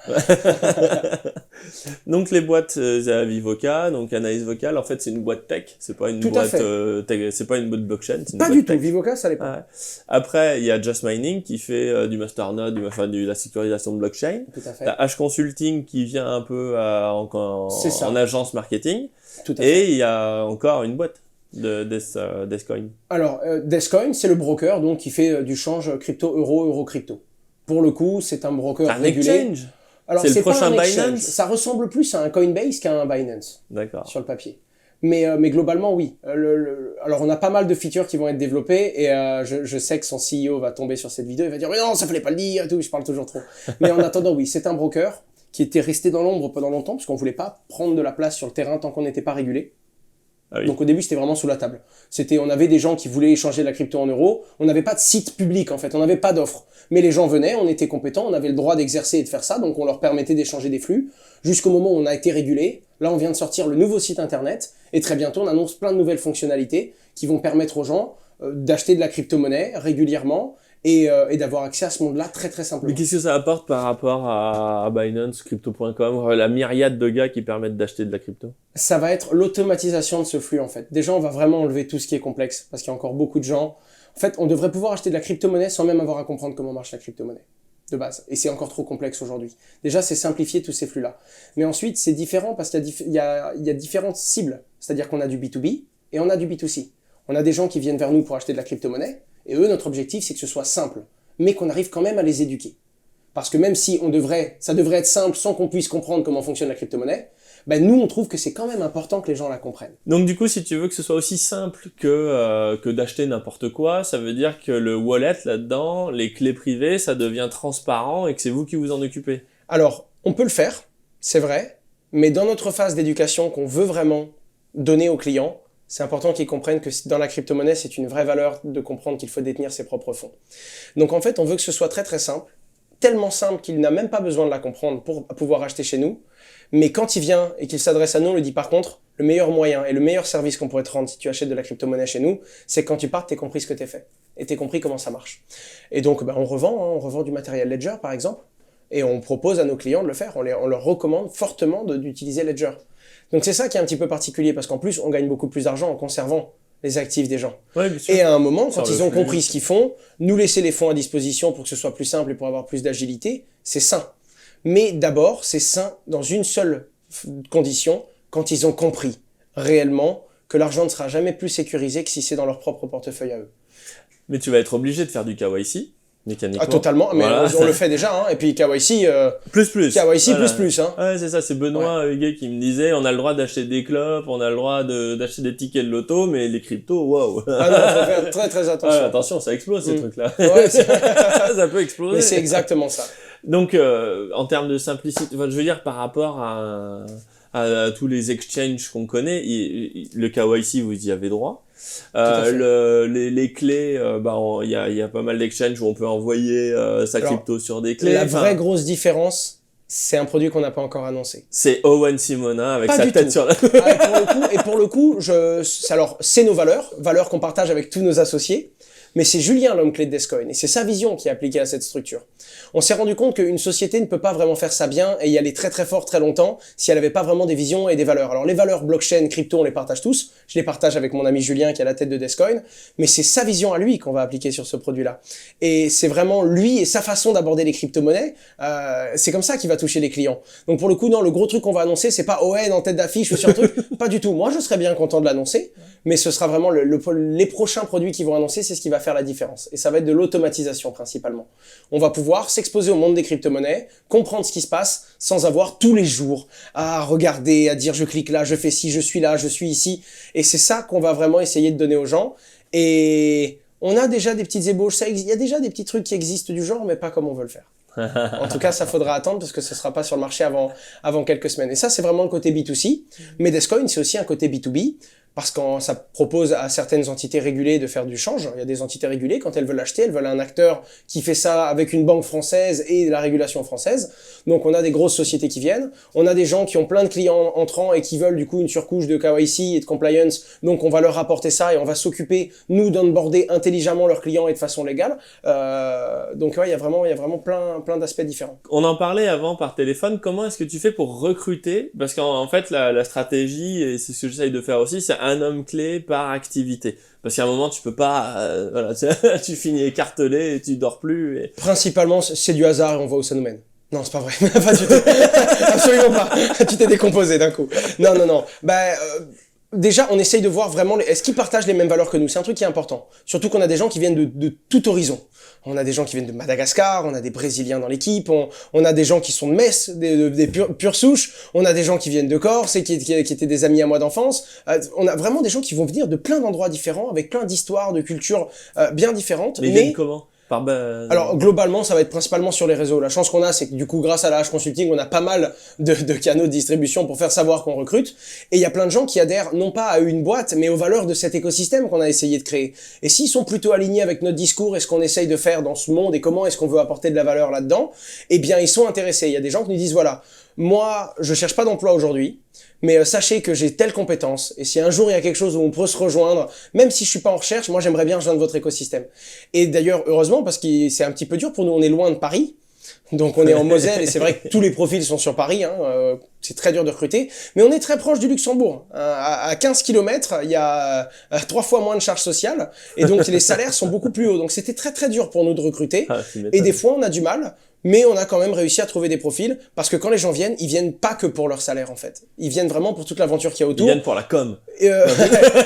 Donc les boîtes à Vivoca, donc Anaïs Vocal, en fait c'est une boîte tech, c'est pas une boîte c'est pas une boîte blockchain, c'est une pas boîte du tech. tout, Vivoca ça l'est pas. Ouais. Après il y a Just Mining qui fait du masternode, de la sécurisation de blockchain. Tout à fait. T'as H Consulting qui vient un peu en agence marketing. Tout à fait. Et il y a encore une boîte. Descoin? Alors, Descoin, c'est le broker donc qui fait du change crypto-euro, euro-crypto. Pour le coup, c'est un broker Un régulé. exchange? Alors, C'est le pas prochain un exchange. Binance? Ça ressemble plus à un Coinbase qu'à un Binance D'accord. sur le papier. Mais globalement, oui. Alors, on a pas mal de features qui vont être développées et je sais que son CEO va tomber sur cette vidéo. Il va dire « Mais non, ça fallait pas le dire et tout, je parle toujours trop. » Mais en attendant, oui, c'est un broker qui était resté dans l'ombre pendant longtemps parce qu'on voulait pas prendre de la place sur le terrain tant qu'on n'était pas régulé. Ah oui. Donc au début, c'était vraiment sous la table. On avait des gens qui voulaient échanger de la crypto en euros. On n'avait pas de site public, en fait. On n'avait pas d'offre. Mais les gens venaient, on était compétents, on avait le droit d'exercer et de faire ça. Donc on leur permettait d'échanger des flux. Jusqu'au moment où on a été régulé. Là, on vient de sortir le nouveau site internet. Et très bientôt, on annonce plein de nouvelles fonctionnalités qui vont permettre aux gens d'acheter de la crypto-monnaie régulièrement et d'avoir accès à ce monde-là très très simplement. Mais qu'est-ce que ça apporte par rapport à Binance, Crypto.com, la myriade de gars qui permettent d'acheter de la crypto? Ça va être l'automatisation de ce flux, en fait. Déjà, on va vraiment enlever tout ce qui est complexe, parce qu'il y a encore beaucoup de gens... En fait, on devrait pouvoir acheter de la crypto-monnaie sans même avoir à comprendre comment marche la crypto-monnaie, de base. Et c'est encore trop complexe aujourd'hui. Déjà, c'est simplifier tous ces flux-là. Mais ensuite, c'est différent parce qu'il y a différentes cibles. C'est-à-dire qu'on a du B2B et on a du B2C. On a des gens qui viennent vers nous pour acheter de la crypto-monnaie, et eux, notre objectif, c'est que ce soit simple, mais qu'on arrive quand même à les éduquer. Parce que même si ça devrait être simple sans qu'on puisse comprendre comment fonctionne la crypto-monnaie, ben nous, on trouve que c'est quand même important que les gens la comprennent. Donc du coup, si tu veux que ce soit aussi simple que d'acheter n'importe quoi, ça veut dire que le wallet là-dedans, les clés privées, ça devient transparent et que c'est vous qui vous en occupez. Alors, on peut le faire, c'est vrai, mais dans notre phase d'éducation qu'on veut vraiment donner aux clients, c'est important qu'ils comprennent que dans la crypto-monnaie, c'est une vraie valeur de comprendre qu'il faut détenir ses propres fonds. Donc en fait, on veut que ce soit très très simple, tellement simple qu'il n'a même pas besoin de la comprendre pour pouvoir acheter chez nous. Mais quand il vient et qu'il s'adresse à nous, on lui dit par contre, le meilleur moyen et le meilleur service qu'on pourrait te rendre si tu achètes de la crypto-monnaie chez nous, c'est que quand tu partes, t'aies compris ce que t'es fait. Et t'aies compris comment ça marche. Et donc, on revend du matériel Ledger, par exemple, et on propose à nos clients de le faire. On leur recommande fortement d'utiliser Ledger. Donc c'est ça qui est un petit peu particulier, parce qu'en plus, on gagne beaucoup plus d'argent en conservant les actifs des gens. Ouais, bien sûr. Et à un moment, quand ils ont compris ce qu'ils font, nous laisser les fonds à disposition pour que ce soit plus simple et pour avoir plus d'agilité, c'est sain. Mais d'abord, c'est sain dans une seule condition, quand ils ont compris réellement que l'argent ne sera jamais plus sécurisé que si c'est dans leur propre portefeuille à eux. Mais tu vas être obligé de faire du KYC, mécaniquement. Ah, totalement, mais voilà. on le fait déjà, hein. Et puis KYC... plus. KYC voilà. plus, hein. Ouais, c'est ça, c'est Benoît Huguet qui me disait, on a le droit d'acheter des clopes, on a le droit d'acheter des tickets de loto, mais les cryptos, waouh. Ah non, faut faire très très attention. Ouais, attention, ça explose ces trucs-là. Ouais, ça peut exploser. mais c'est exactement ça. Donc, en termes de simplicité, enfin, je veux dire, par rapport à tous les exchanges qu'on connaît, le KYC, vous y avez droit. Les clés, il y a pas mal d'exchanges où on peut envoyer sa crypto sur des clés. La vraie grosse différence, c'est un produit qu'on n'a pas encore annoncé. C'est Owen Simona avec pas sa tête tout. sur la... pour le coup, alors, c'est nos valeurs qu'on partage avec tous nos associés. Mais c'est Julien l'homme clé de Descoin, et c'est sa vision qui est appliquée à cette structure. On s'est rendu compte qu'une société ne peut pas vraiment faire ça bien et y aller très très fort très longtemps si elle n'avait pas vraiment des visions et des valeurs. Alors les valeurs blockchain, crypto, on les partage tous. Je les partage avec mon ami Julien qui est à la tête de Descoin, mais c'est sa vision à lui qu'on va appliquer sur ce produit-là. Et c'est vraiment lui et sa façon d'aborder les crypto-monnaies, c'est comme ça qu'il va toucher les clients. Donc pour le coup, non, le gros truc qu'on va annoncer, c'est pas Owen en tête d'affiche ou sur un truc, pas du tout. Moi, je serais bien content de l'annoncer, mais ce sera vraiment les prochains produits qu'ils vont annoncer, c'est ce qui va faire la différence. Et ça va être de l'automatisation principalement. On va pouvoir s'exposer au monde des crypto-monnaies, comprendre ce qui se passe, sans avoir tous les jours à regarder, à dire je clique là, je fais ci, je suis là, je suis ici. Et c'est ça qu'on va vraiment essayer de donner aux gens. Et on a déjà des petites ébauches, il y a déjà des petits trucs qui existent du genre, mais pas comme on veut le faire. En tout cas, ça faudra attendre parce que ce sera pas sur le marché avant quelques semaines. Et ça, c'est vraiment le côté B2C. Mais Descoin, c'est aussi un côté B2B. Parce que ça propose à certaines entités régulées de faire du change. Il y a des entités régulées, quand elles veulent acheter, elles veulent un acteur qui fait ça avec une banque française et la régulation française. Donc on a des grosses sociétés qui viennent. On a des gens qui ont plein de clients entrants et qui veulent du coup une surcouche de KYC et de compliance. Donc on va leur apporter ça et on va s'occuper, nous, d'onboarder intelligemment leurs clients et de façon légale. Donc ouais, il y a vraiment plein d'aspects différents. On en parlait avant par téléphone. Comment est-ce que tu fais pour recruter? Parce qu'en fait, la stratégie, et c'est ce que j'essaye de faire aussi, c'est un homme clé par activité. Parce qu'à un moment, tu peux pas, tu finis écartelé et tu dors plus. Et... Principalement, c'est du hasard et on voit où ça nous mène. Non, c'est pas vrai. Pas du tout. Absolument pas. Tu t'es décomposé d'un coup. Non. Déjà, on essaye de voir vraiment est-ce qu'ils partagent les mêmes valeurs que nous. C'est un truc qui est important. Surtout qu'on a des gens qui viennent de tout horizon. On a des gens qui viennent de Madagascar, on a des Brésiliens dans l'équipe, on a des gens qui sont de Metz, des pures souches, on a des gens qui viennent de Corse et qui étaient des amis à moi d'enfance. On a vraiment des gens qui vont venir de plein d'endroits différents, avec plein d'histoires, de cultures bien différentes. Mais ils viennent comment? Alors globalement, ça va être principalement sur les réseaux. La chance qu'on a, c'est que du coup, grâce à la H Consulting, on a pas mal de canaux de distribution pour faire savoir qu'on recrute. Et il y a plein de gens qui adhèrent non pas à une boîte, mais aux valeurs de cet écosystème qu'on a essayé de créer. Et s'ils sont plutôt alignés avec notre discours et ce qu'on essaye de faire dans ce monde et comment est-ce qu'on veut apporter de la valeur là-dedans, eh bien, ils sont intéressés. Il y a des gens qui nous disent, voilà, moi, je cherche pas d'emploi aujourd'hui, mais sachez que j'ai telle compétence, et si un jour il y a quelque chose où on peut se rejoindre, même si je suis pas en recherche, moi j'aimerais bien rejoindre votre écosystème. Et d'ailleurs, heureusement, parce que c'est un petit peu dur pour nous, on est loin de Paris, donc on est en Moselle, et c'est vrai que tous les profils sont sur Paris, c'est très dur de recruter, mais on est très proche du Luxembourg. À 15 km, il y a 3 fois moins de charges sociales, et donc les salaires sont beaucoup plus hauts. Donc c'était très très dur pour nous de recruter, et des fois on a du mal, mais on a quand même réussi à trouver des profils, parce que quand les gens viennent, ils viennent pas que pour leur salaire en fait. Ils viennent vraiment pour toute l'aventure qu'il y a autour. Ils viennent pour la com. Ils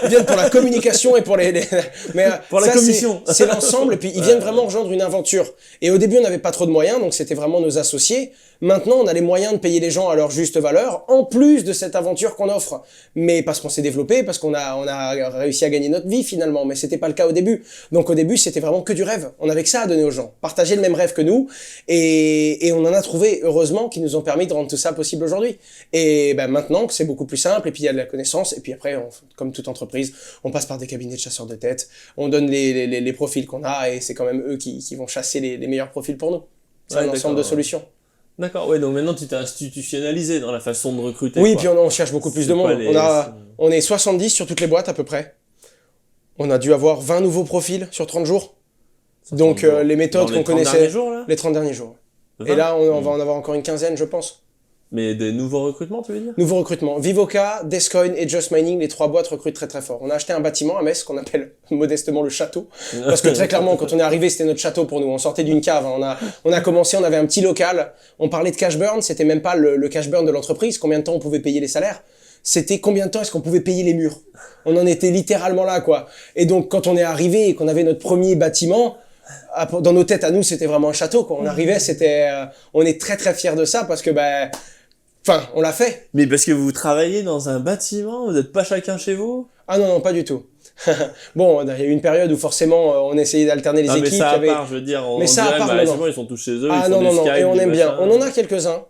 viennent pour la communication et pour mais pour la commission. C'est l'ensemble, et puis ils viennent vraiment rejoindre une aventure. Et au début, on n'avait pas trop de moyens, donc c'était vraiment nos associés. Maintenant, on a les moyens de payer les gens à leur juste valeur, en plus de cette aventure qu'on offre. Mais parce qu'on s'est développé, parce qu'on a réussi à gagner notre vie finalement, mais c'était pas le cas au début. Donc au début, c'était vraiment que du rêve. On avait que ça à donner aux gens. Partager le même rêve que nous, et on en a trouvé, heureusement, qui nous ont permis de rendre tout ça possible aujourd'hui. Et ben maintenant que c'est beaucoup plus simple, et puis il y a de la connaissance, et puis après, comme toute entreprise, on passe par des cabinets de chasseurs de tête, on donne les profils qu'on a, et c'est quand même eux qui vont chasser les meilleurs profils pour nous. C'est un ensemble de solutions. D'accord, ouais, donc maintenant tu t'es institutionnalisé dans la façon de recruter. Oui, quoi. puis on cherche beaucoup plus de monde. On est 70 sur toutes les boîtes à peu près. On a dû avoir 20 nouveaux profils sur 30 jours. Donc les méthodes qu'on connaissait... Les 30 derniers jours. 20. Et là, on va en avoir encore une quinzaine, je pense. Mais des nouveaux recrutements, tu veux dire? Nouveaux recrutements. Vivoca, Descoin et Just Mining, les 3 boîtes recrutent très très fort. On a acheté un bâtiment à Metz qu'on appelle modestement le château. Parce que très clairement, quand on est arrivé, c'était notre château pour nous. On sortait d'une cave. On a commencé, on avait un petit local. On parlait de cash burn. C'était même pas le cash burn de l'entreprise. Combien de temps on pouvait payer les salaires? C'était combien de temps est-ce qu'on pouvait payer les murs? On en était littéralement là, quoi. Et donc, quand on est arrivé et qu'on avait notre premier bâtiment, dans nos têtes à nous, c'était vraiment un château, quoi. On arrivait, on est très très fiers de ça parce que, enfin, on l'a fait. Mais parce que vous travaillez dans un bâtiment, vous n'êtes pas chacun chez vous? Ah non, pas du tout. Bon, il y a eu une période où forcément on essayait d'alterner les équipes. Mais ça à part, je veux dire, mais ça à part, non. Ils sont tous chez eux, ah ils font non, Skype, et on aime bien. machins. On en a quelques-uns.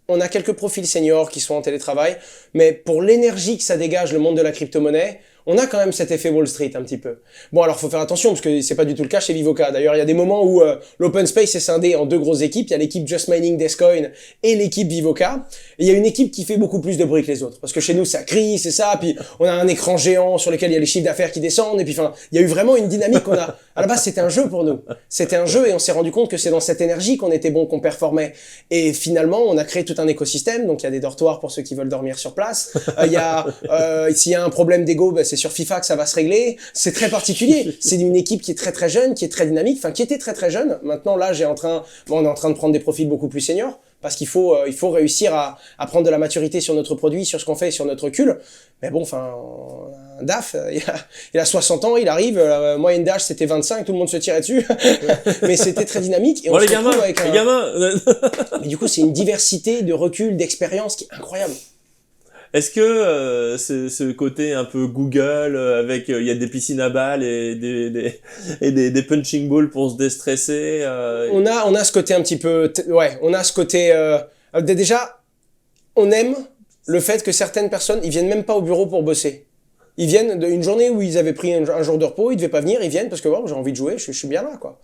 On a quelques profils seniors qui sont en télétravail, mais pour l'énergie que ça dégage le monde de la crypto-monnaie, on a quand même cet effet Wall Street un petit peu. Bon, alors faut faire attention parce que c'est pas du tout le cas chez Vivoca. D'ailleurs, il y a des moments où l'open space est scindé en 2 grosses équipes. Il y a l'équipe Just Mining Descoin et l'équipe Vivoca. Et il y a une équipe qui fait beaucoup plus de bruit que les autres. Parce que chez nous, ça crie, c'est ça. Puis on a un écran géant sur lequel il y a les chiffres d'affaires qui descendent. Et puis enfin, il y a eu vraiment une dynamique qu'on a. À la base, c'était un jeu pour nous. C'était un jeu et on s'est rendu compte que c'est dans cette énergie qu'on était bon, qu'on performait. Et finalement, on a créé tout un écosystème. Donc il y a des dortoirs pour ceux qui veulent dormir sur place. S'il y a un problème d'ego, c'est sur FIFA que ça va se régler. C'est très particulier. C'est une équipe qui est très très jeune, qui est très dynamique, enfin qui était très très jeune. Maintenant là, on est en train de prendre des profils beaucoup plus seniors parce qu'il faut réussir à prendre de la maturité sur notre produit, sur ce qu'on fait, sur notre recul. Mais bon, enfin, un DAF, il a 60 ans, il arrive, la moyenne d'âge c'était 25, tout le monde se tirait dessus. Mais c'était très dynamique. Et bon, les gamins. Mais du coup, c'est une diversité de recul, d'expérience qui est incroyable. Est-ce que ce côté un peu Google avec il y a des piscines à balles et des punching balls pour se déstresser on a ce côté un petit peu on a ce côté déjà on aime le fait que certaines personnes ils viennent même pas au bureau pour bosser. Ils viennent d'une journée où ils avaient pris un jour de repos, ils devaient pas venir, ils viennent parce que bon, j'ai envie de jouer, je suis bien là quoi.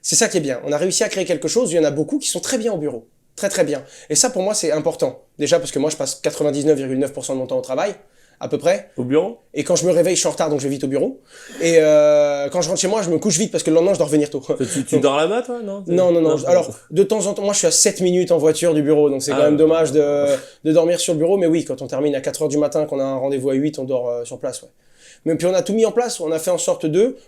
C'est ça qui est bien. On a réussi à créer quelque chose, il y en a beaucoup qui sont très bien au bureau. Très très bien. Et ça pour moi c'est important. Déjà parce que moi je passe 99,9% de mon temps au travail, à peu près. Au bureau? Et quand je me réveille je suis en retard donc je vais vite au bureau. Et quand je rentre chez moi je me couche vite parce que le lendemain je dois revenir tôt. Tu dors là-bas toi? Non. Alors de temps en temps, moi je suis à 7 minutes en voiture du bureau donc c'est quand même dommage de dormir sur le bureau. Mais oui, quand on termine à 4h du matin, qu'on a un rendez-vous à 8, on dort sur place. Ouais. Mais puis on a tout mis en place, on a fait en sorte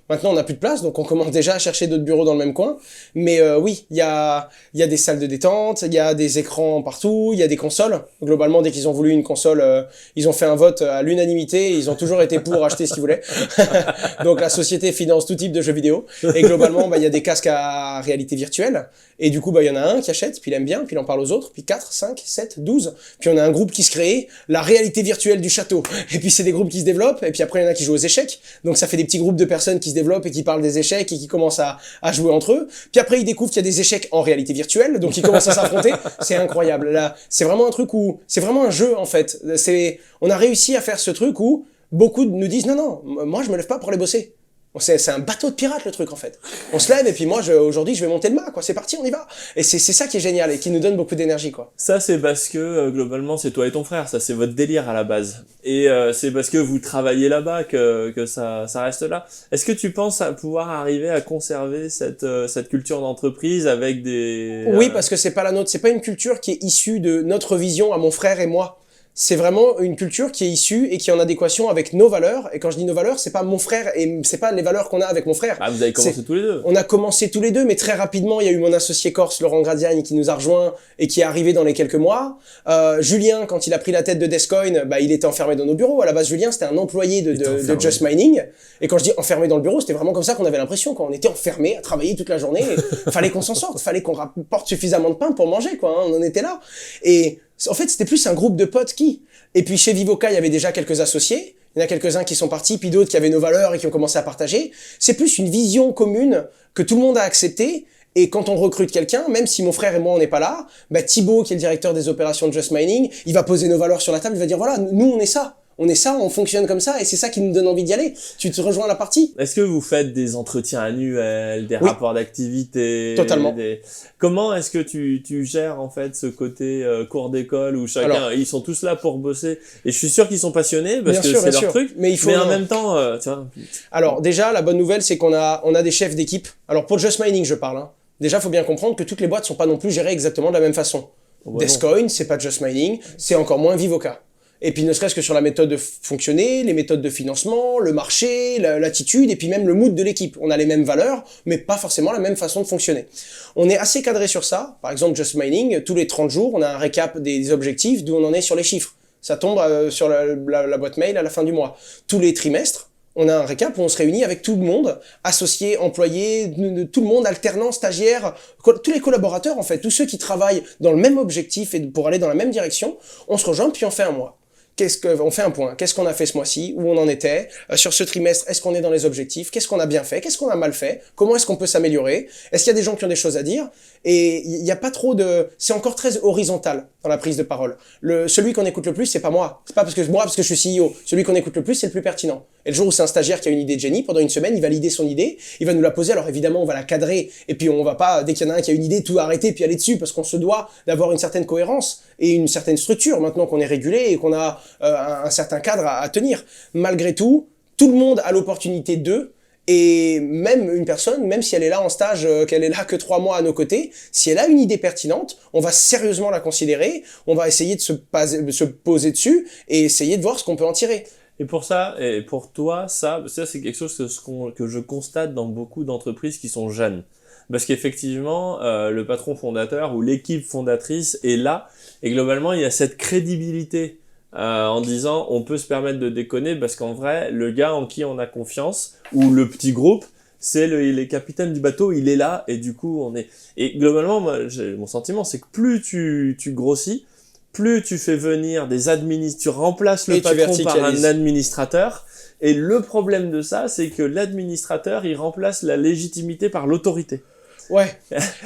maintenant on n'a plus de place, donc on commence déjà à chercher d'autres bureaux dans le même coin. Mais oui, il y a des salles de détente, il y a des écrans partout, il y a des consoles. Globalement, dès qu'ils ont voulu une console, ils ont fait un vote à l'unanimité, ils ont toujours été pour acheter ce qu'ils voulaient. Donc la société finance tout type de jeux vidéo. Et globalement, il y a des casques à réalité virtuelle. Et du coup, il y en a un qui achète, puis il aime bien, puis il en parle aux autres, puis 4, 5, 7, 12. Puis on a un groupe qui se crée, la réalité virtuelle du château. Et puis c'est des groupes qui se développent, et puis après il y en a qui jouent aux échecs. Donc ça fait des petits groupes de personnes qui se développent et qui parlent des échecs et qui commencent à jouer entre eux. Puis après ils découvrent qu'il y a des échecs en réalité virtuelle, donc ils commencent à s'affronter. C'est incroyable. Là, c'est vraiment un truc où, c'est vraiment un jeu en fait. On a réussi à faire ce truc où beaucoup nous disent non, moi je me lève pas pour aller bosser. C'est un bateau de pirate le truc en fait. On se lève et puis moi aujourd'hui je vais monter le mât quoi. C'est parti, on y va. Et c'est ça qui est génial et qui nous donne beaucoup d'énergie quoi. Ça c'est parce que globalement c'est toi et ton frère, ça c'est votre délire à la base. Et c'est parce que vous travaillez là-bas que ça reste là. Est-ce que tu penses à pouvoir arriver à conserver cette culture d'entreprise avec des... Oui, parce que c'est pas la nôtre, c'est pas une culture qui est issue de notre vision à mon frère et moi. C'est vraiment une culture qui est issue et qui est en adéquation avec nos valeurs. Et quand je dis nos valeurs, c'est pas mon frère et c'est pas les valeurs qu'on a avec mon frère. Ah, vous avez commencé tous les deux. On a commencé tous les deux, mais très rapidement, il y a eu mon associé corse, Laurent Gradiagne, qui nous a rejoint et qui est arrivé dans les quelques mois. Julien, quand il a pris la tête de Descoin, il était enfermé dans nos bureaux. À la base, Julien, c'était un employé de Just Mining. Et quand je dis enfermé dans le bureau, c'était vraiment comme ça qu'on avait l'impression, quand on était enfermé à travailler toute la journée. Fallait qu'on s'en sorte, fallait qu'on rapporte suffisamment de pain pour manger, quoi. Hein, on en était là. Et en fait, c'était plus un groupe de potes qui... Et puis chez Vivoca, il y avait déjà quelques associés. Il y en a quelques-uns qui sont partis, puis d'autres qui avaient nos valeurs et qui ont commencé à partager. C'est plus une vision commune que tout le monde a acceptée. Et quand on recrute quelqu'un, même si mon frère et moi on n'est pas là, Thibaut, qui est le directeur des opérations de Just Mining, il va poser nos valeurs sur la table, il va dire voilà, nous on est ça. On est ça, on fonctionne comme ça, et c'est ça qui nous donne envie d'y aller. Tu te rejoins à la partie. Est-ce que vous faites des entretiens annuels, des rapports d'activité? Totalement. Comment est-ce que tu gères en fait ce côté cours d'école où chacun, ils sont tous là pour bosser, et je suis sûr qu'ils sont passionnés parce que c'est leur truc, mais en même temps, tu vois. Alors déjà, la bonne nouvelle, c'est qu'on a des chefs d'équipe. Alors pour Just Mining, je parle. Hein. Déjà, faut bien comprendre que toutes les boîtes sont pas non plus gérées exactement de la même façon. Descoin, c'est pas Just Mining, c'est encore moins Vivoca. Et puis ne serait-ce que sur la méthode de fonctionner, les méthodes de financement, le marché, l'attitude et puis même le mood de l'équipe. On a les mêmes valeurs, mais pas forcément la même façon de fonctionner. On est assez cadré sur ça. Par exemple, Just Mining, tous les 30 jours, on a un récap des objectifs, d'où on en est sur les chiffres. Ça tombe sur la boîte mail à la fin du mois. Tous les trimestres, on a un récap où on se réunit avec tout le monde, associés, employés, tout le monde, alternants, stagiaires, tous les collaborateurs en fait, tous ceux qui travaillent dans le même objectif et pour aller dans la même direction, on se rejoint puis on fait un mois. On fait un point. Qu'est-ce qu'on a fait ce mois-ci? Où on en était? Sur ce trimestre, est-ce qu'on est dans les objectifs? Qu'est-ce qu'on a bien fait? Qu'est-ce qu'on a mal fait? Comment est-ce qu'on peut s'améliorer? Est-ce qu'il y a des gens qui ont des choses à dire? Et il n'y a pas trop de... C'est encore très horizontal dans la prise de parole. Celui qu'on écoute le plus, c'est pas moi. C'est pas parce que je suis CEO. Celui qu'on écoute le plus, c'est le plus pertinent. Et le jour où c'est un stagiaire qui a une idée de génie, pendant une semaine, il va l'idée son idée, il va nous la poser. Alors évidemment, on va la cadrer. Et puis on va pas, dès qu'il y en a un qui a une idée, tout arrêter puis aller dessus, parce qu'on se doit d'avoir une certaine cohérence et une certaine structure maintenant qu'on est régulé et qu'on a un certain cadre à tenir. Malgré tout, tout le monde a l'opportunité d'eux. Et même une personne, même si elle est là en stage, qu'elle est là que 3 mois à nos côtés, si elle a une idée pertinente, on va sérieusement la considérer, on va essayer de se poser dessus et essayer de voir ce qu'on peut en tirer. Et pour ça, et pour toi, ça c'est quelque chose que je constate dans beaucoup d'entreprises qui sont jeunes. Parce qu'effectivement, le patron fondateur ou l'équipe fondatrice est là, et globalement, il y a cette crédibilité en disant on peut se permettre de déconner parce qu'en vrai, le gars en qui on a confiance, ou le petit groupe, c'est les capitaines du bateau, il est là, et du coup, on est... Et globalement, moi, mon sentiment, c'est que plus tu grossis, plus tu fais venir des tu remplaces le patron par un administrateur, et le problème de ça, c'est que l'administrateur, il remplace la légitimité par l'autorité. Ouais.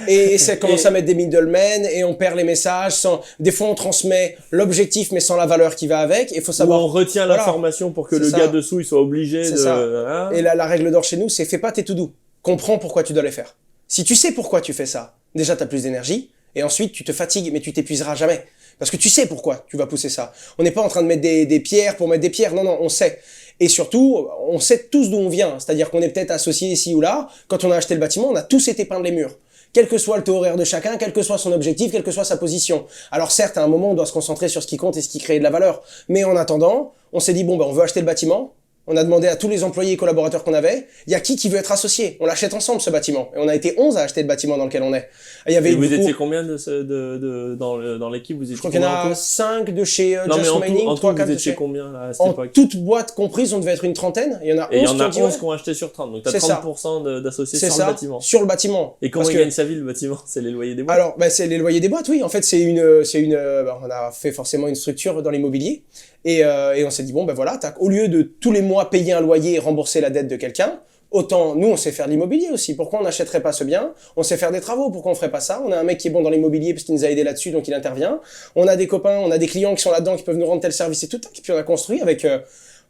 Et ça commence à mettre des middlemen et on perd les messages des fois on transmet l'objectif mais sans la valeur qui va avec. Il faut savoir. Ou on retient l'information pour que le gars dessous il soit obligé de. Ça. Et la règle d'or chez nous, c'est fais pas tes to-do. Comprends pourquoi tu dois les faire. Si tu sais pourquoi tu fais ça, déjà t'as plus d'énergie et ensuite tu te fatigues mais tu t'épuiseras jamais. Parce que tu sais pourquoi tu vas pousser ça. On n'est pas en train de mettre des pierres pour mettre des pierres. Non, on sait. Et surtout, on sait tous d'où on vient. C'est-à-dire qu'on est peut-être associé ici ou là. Quand on a acheté le bâtiment, on a tous été peints les murs. Quel que soit le taux horaire de chacun, quel que soit son objectif, quelle que soit sa position. Alors certes, à un moment, on doit se concentrer sur ce qui compte et ce qui crée de la valeur. Mais en attendant, on s'est dit, on veut acheter le bâtiment. On a demandé à tous les employés et collaborateurs qu'on avait, il y a qui veut être associé? On l'achète ensemble, ce bâtiment. Et on a été 11 à acheter le bâtiment dans lequel on est. Et vous étiez combien dans l'équipe? Vous étiez, je crois qu'il y en a 5 de chez Just Mining, en 3, tout, 4 vous de étiez chez... combien là, à cette époque? En toute boîte comprise, on devait être une trentaine. Il y en a 11, et il y en a 11 qui qui ont acheté sur 30. Donc tu as 30% d'associés sur le bâtiment. Sur le bâtiment. Et comment il gagne sa vie, le bâtiment? C'est les loyers des boîtes? Alors, c'est les loyers des boîtes, oui. En fait, on a fait forcément une structure dans l'immobilier. Et on s'est dit, bon, voilà, au lieu de tous les mois payer un loyer et rembourser la dette de quelqu'un, autant, nous, on sait faire de l'immobilier aussi. Pourquoi on n'achèterait pas ce bien? On sait faire des travaux. Pourquoi on ferait pas ça? On a un mec qui est bon dans l'immobilier parce qu'il nous a aidé là-dessus, donc il intervient. On a des copains, on a des clients qui sont là-dedans, qui peuvent nous rendre tel service et tout. Et puis on a construit avec...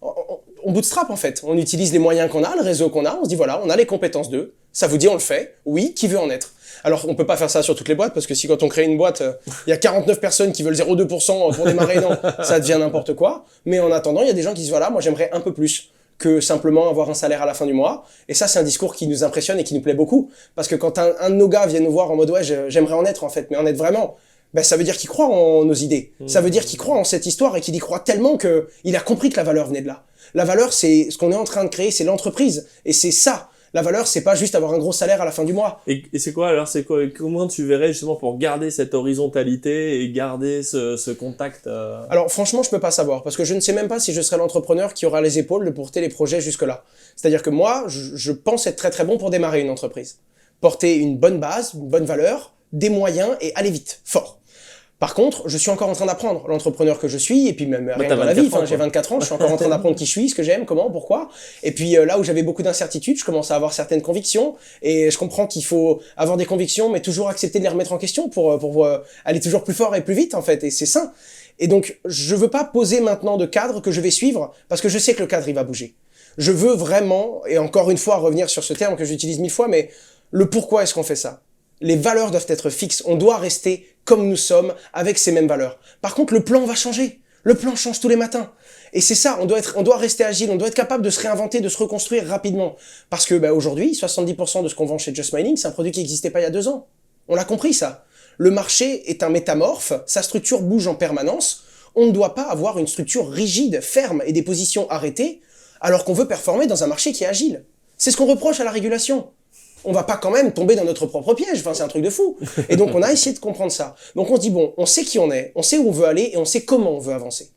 on bootstrap, en fait. On utilise les moyens qu'on a, le réseau qu'on a. On se dit, voilà, on a les compétences d'eux. Ça vous dit, on le fait. Oui, qui veut en être? Alors, on peut pas faire ça sur toutes les boîtes, parce que si quand on crée une boîte, il y a 49 personnes qui veulent 0,2% pour démarrer, non, ça devient n'importe quoi. Mais en attendant, il y a des gens qui se disent, voilà, moi j'aimerais un peu plus que simplement avoir un salaire à la fin du mois. Et ça, c'est un discours qui nous impressionne et qui nous plaît beaucoup. Parce que quand un de nos gars vient nous voir en mode, ouais, j'aimerais en être en fait, mais en être vraiment, ça veut dire qu'il croit en nos idées. Ça veut dire qu'il croit en cette histoire et qu'il y croit tellement que il a compris que la valeur venait de là. La valeur, c'est ce qu'on est en train de créer, c'est l'entreprise. Et c'est ça. La valeur, c'est pas juste avoir un gros salaire à la fin du mois. Et c'est quoi alors? C'est quoi? Comment tu verrais justement pour garder cette horizontalité et garder ce contact Alors franchement, je peux pas savoir parce que je ne sais même pas si je serai l'entrepreneur qui aura les épaules de porter les projets jusque-là. C'est-à-dire que moi, je pense être très très bon pour démarrer une entreprise. Porter une bonne base, une bonne valeur, des moyens et aller vite, fort. Par contre, je suis encore en train d'apprendre l'entrepreneur que je suis, et puis même rien dans la vie, j'ai 24 ans, je suis encore en train d'apprendre qui je suis, ce que j'aime, comment, pourquoi. Et puis là où j'avais beaucoup d'incertitudes, je commence à avoir certaines convictions, et je comprends qu'il faut avoir des convictions, mais toujours accepter de les remettre en question pour aller toujours plus fort et plus vite, en fait, et c'est sain. Et donc, je veux pas poser maintenant de cadre que je vais suivre, parce que je sais que le cadre, il va bouger. Je veux vraiment, et encore une fois, revenir sur ce terme que j'utilise 1000 fois, mais le pourquoi est-ce qu'on fait ça? Les valeurs doivent être fixes. On doit rester comme nous sommes, avec ces mêmes valeurs. Par contre, le plan va changer. Le plan change tous les matins. Et c'est ça, on doit rester agile, on doit être capable de se réinventer, de se reconstruire rapidement. Parce que, aujourd'hui, 70% de ce qu'on vend chez Just Mining, c'est un produit qui n'existait pas il y a 2 ans. On l'a compris, ça. Le marché est un métamorphe, sa structure bouge en permanence. On ne doit pas avoir une structure rigide, ferme et des positions arrêtées, alors qu'on veut performer dans un marché qui est agile. C'est ce qu'on reproche à la régulation. On va pas quand même tomber dans notre propre piège, enfin c'est un truc de fou. Et donc on a essayé de comprendre ça. Donc on se dit bon, on sait qui on est, on sait où on veut aller et on sait comment on veut avancer.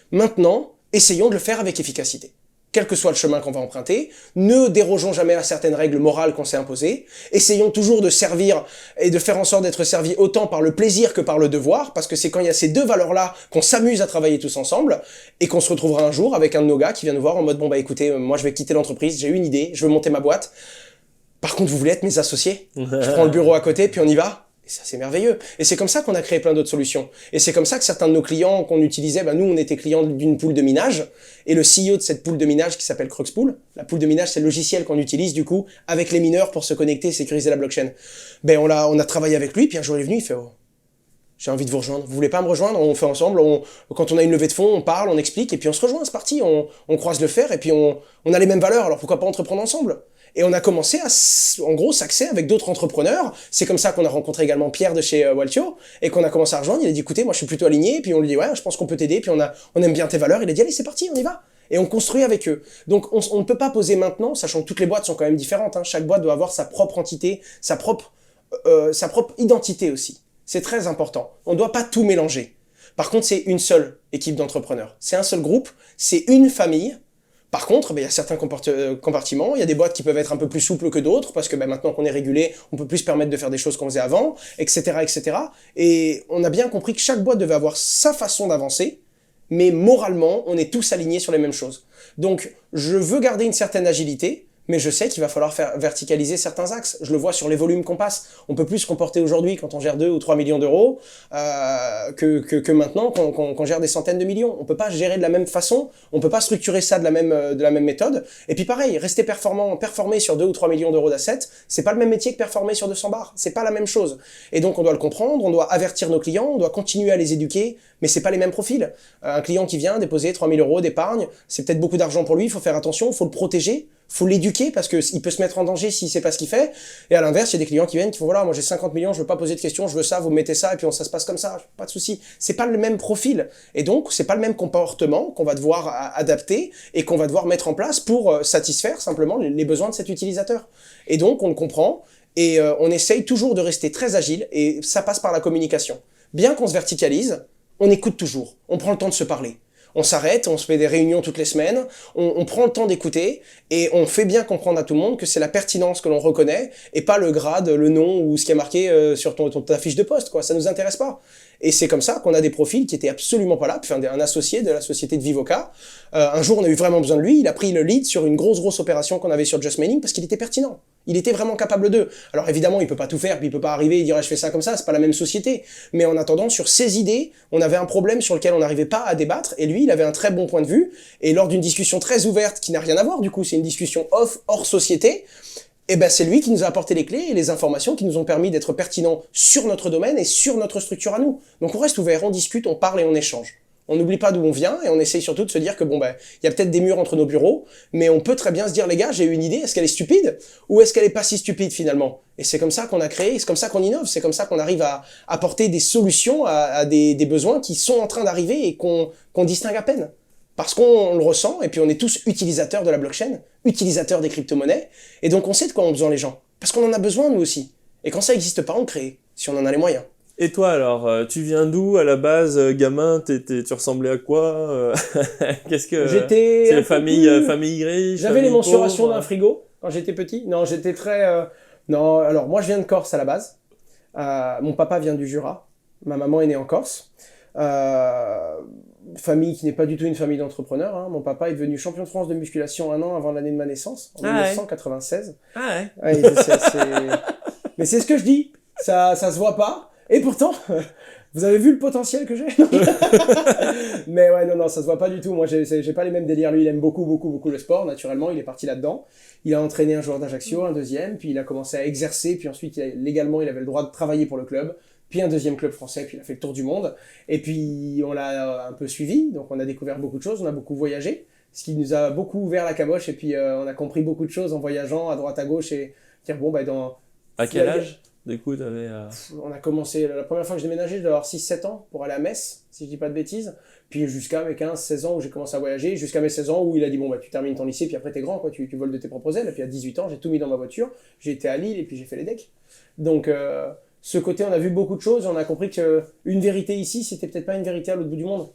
Maintenant, essayons de le faire avec efficacité. Quel que soit le chemin qu'on va emprunter, ne dérogeons jamais à certaines règles morales qu'on s'est imposées, essayons toujours de servir et de faire en sorte d'être servi autant par le plaisir que par le devoir, parce que c'est quand il y a ces deux valeurs-là qu'on s'amuse à travailler tous ensemble, et qu'on se retrouvera un jour avec un de nos gars qui vient nous voir en mode bon écoutez, moi je vais quitter l'entreprise, j'ai une idée, je veux monter ma boîte. Par contre, vous voulez être mes associés? Je prends le bureau à côté, puis on y va. Et ça, c'est merveilleux. Et c'est comme ça qu'on a créé plein d'autres solutions. Et c'est comme ça que certains de nos clients qu'on utilisait, nous, on était clients d'une pool de minage. Et le CEO de cette pool de minage qui s'appelle Cruxpool, la pool de minage, c'est le logiciel qu'on utilise, du coup, avec les mineurs pour se connecter et sécuriser la blockchain. On a travaillé avec lui, puis un jour il est venu, il fait, oh, j'ai envie de vous rejoindre. Vous voulez pas me rejoindre? On fait ensemble, quand on a une levée de fonds, on parle, on explique, et puis on se rejoint, c'est parti, on croise le fer, et puis on a les mêmes valeurs, alors pourquoi pas entreprendre ensemble? Et on a commencé à, en gros, s'axer avec d'autres entrepreneurs. C'est comme ça qu'on a rencontré également Pierre de chez Waltio, et qu'on a commencé à rejoindre. Il a dit, écoutez, moi je suis plutôt aligné, puis on lui dit, ouais, je pense qu'on peut t'aider, puis on aime bien tes valeurs. Il a dit, allez, c'est parti, on y va. Et on construit avec eux. Donc on ne peut pas poser maintenant, sachant que toutes les boîtes sont quand même différentes, hein. Chaque boîte doit avoir sa propre entité, sa propre identité aussi. C'est très important. On ne doit pas tout mélanger. Par contre, c'est une seule équipe d'entrepreneurs. C'est un seul groupe, c'est une famille. Par contre, il y a certains compartiments, il y a des boîtes qui peuvent être un peu plus souples que d'autres, parce que maintenant qu'on est régulé, on peut plus se permettre de faire des choses qu'on faisait avant, etc., etc. Et on a bien compris que chaque boîte devait avoir sa façon d'avancer, mais moralement, on est tous alignés sur les mêmes choses. Donc, je veux garder une certaine agilité, mais je sais qu'il va falloir faire verticaliser certains axes. Je le vois sur les volumes qu'on passe. On peut plus se comporter aujourd'hui quand on gère 2 ou 3 millions d'euros que maintenant qu'on gère des centaines de millions. On peut pas gérer de la même façon, on peut pas structurer ça de la même méthode. Et puis pareil, rester performer sur 2 ou 3 millions d'euros d'assets, c'est pas le même métier que performer sur 200 bars. C'est pas la même chose. Et donc on doit le comprendre, on doit avertir nos clients, on doit continuer à les éduquer, mais c'est pas les mêmes profils. Un client qui vient déposer 3 000 euros d'épargne, c'est peut-être beaucoup d'argent pour lui, il faut faire attention, il faut le protéger. Faut l'éduquer parce que il peut se mettre en danger s'il sait pas ce qu'il fait. Et à l'inverse, il y a des clients qui viennent qui font voilà, moi j'ai 50 millions, je veux pas poser de questions, je veux ça, vous me mettez ça et puis ça se passe comme ça, pas de souci. C'est pas le même profil et donc c'est pas le même comportement qu'on va devoir adapter et qu'on va devoir mettre en place pour satisfaire simplement les besoins de cet utilisateur. Et donc on le comprend et on essaye toujours de rester très agile et ça passe par la communication. Bien qu'on se verticalise, on écoute toujours, on prend le temps de se parler. On s'arrête, on se fait des réunions toutes les semaines, on prend le temps d'écouter et on fait bien comprendre à tout le monde que c'est la pertinence que l'on reconnaît et pas le grade, le nom ou ce qui est marqué sur ta fiche de poste, quoi. Ça nous intéresse pas. Et c'est comme ça qu'on a des profils qui étaient absolument pas là. Enfin, un associé de la société de Vivoca, un jour on a eu vraiment besoin de lui, il a pris le lead sur une grosse opération qu'on avait sur Just Mining parce qu'il était pertinent. Il était vraiment capable d'eux. Alors évidemment, il peut pas tout faire, puis il peut pas arriver et dire je fais ça comme ça, c'est pas la même société. Mais en attendant, sur ses idées, on avait un problème sur lequel on n'arrivait pas à débattre, et lui, il avait un très bon point de vue. Et lors d'une discussion très ouverte, qui n'a rien à voir, du coup, c'est une discussion hors société, et ben c'est lui qui nous a apporté les clés et les informations qui nous ont permis d'être pertinents sur notre domaine et sur notre structure à nous. Donc on reste ouvert, on discute, on parle et on échange. On n'oublie pas d'où on vient et on essaye surtout de se dire que bon ben il y a peut-être des murs entre nos bureaux, mais on peut très bien se dire les gars, j'ai une idée, est-ce qu'elle est stupide ou est-ce qu'elle est pas si stupide finalement? Et c'est comme ça qu'on a créé, c'est comme ça qu'on innove, c'est comme ça qu'on arrive à apporter des solutions à des besoins qui sont en train d'arriver et qu'on distingue à peine. Parce qu'on le ressent, et puis on est tous utilisateurs de la blockchain, utilisateurs des crypto-monnaies, et donc on sait de quoi ont besoin les gens. Parce qu'on en a besoin nous aussi. Et quand ça n'existe pas, on le crée, si on en a les moyens. Et toi alors, tu viens d'où à la base, gamin? Tu ressemblais à quoi? Qu'est-ce que j'étais c'est famille riche? J'avais les mensurations pauvre d'un frigo quand j'étais petit. Non, j'étais très. Non, alors moi je viens de Corse à la base. Mon papa vient du Jura. Ma maman est née en Corse. Famille qui n'est pas du tout une famille d'entrepreneurs. Hein. Mon papa est devenu champion de France de musculation 1 an avant l'année de ma naissance, en 1996. Ah ouais. Ouais, mais c'est ce que je dis. Ça se voit pas. Et pourtant, vous avez vu le potentiel que j'ai? Mais ouais, non, ça se voit pas du tout. Moi, j'ai pas les mêmes délires. Lui, il aime beaucoup le sport. Naturellement, il est parti là-dedans. Il a entraîné un joueur d'Ajaccio, un deuxième, puis il a commencé à exercer, puis ensuite, légalement, il avait le droit de travailler pour le club, puis un deuxième club français, puis il a fait le tour du monde. Et puis, on l'a un peu suivi, donc on a découvert beaucoup de choses, on a beaucoup voyagé, ce qui nous a beaucoup ouvert la caboche, et puis on a compris beaucoup de choses en voyageant à droite à gauche, et dire, bon, dans... À quel âge? Du coup, on a commencé, la première fois que je déménageais, je devais avoir 6-7 ans pour aller à Metz, si je dis pas de bêtises. Puis jusqu'à mes 15-16 ans où j'ai commencé à voyager, jusqu'à mes 16 ans où il a dit bon tu termines ton lycée, puis après t'es grand, quoi, tu voles de tes propres ailes. Et puis à 18 ans, j'ai tout mis dans ma voiture, j'ai été à Lille et puis j'ai fait les decks. Donc ce côté, on a vu beaucoup de choses, on a compris qu'une vérité ici, c'était peut-être pas une vérité à l'autre bout du monde.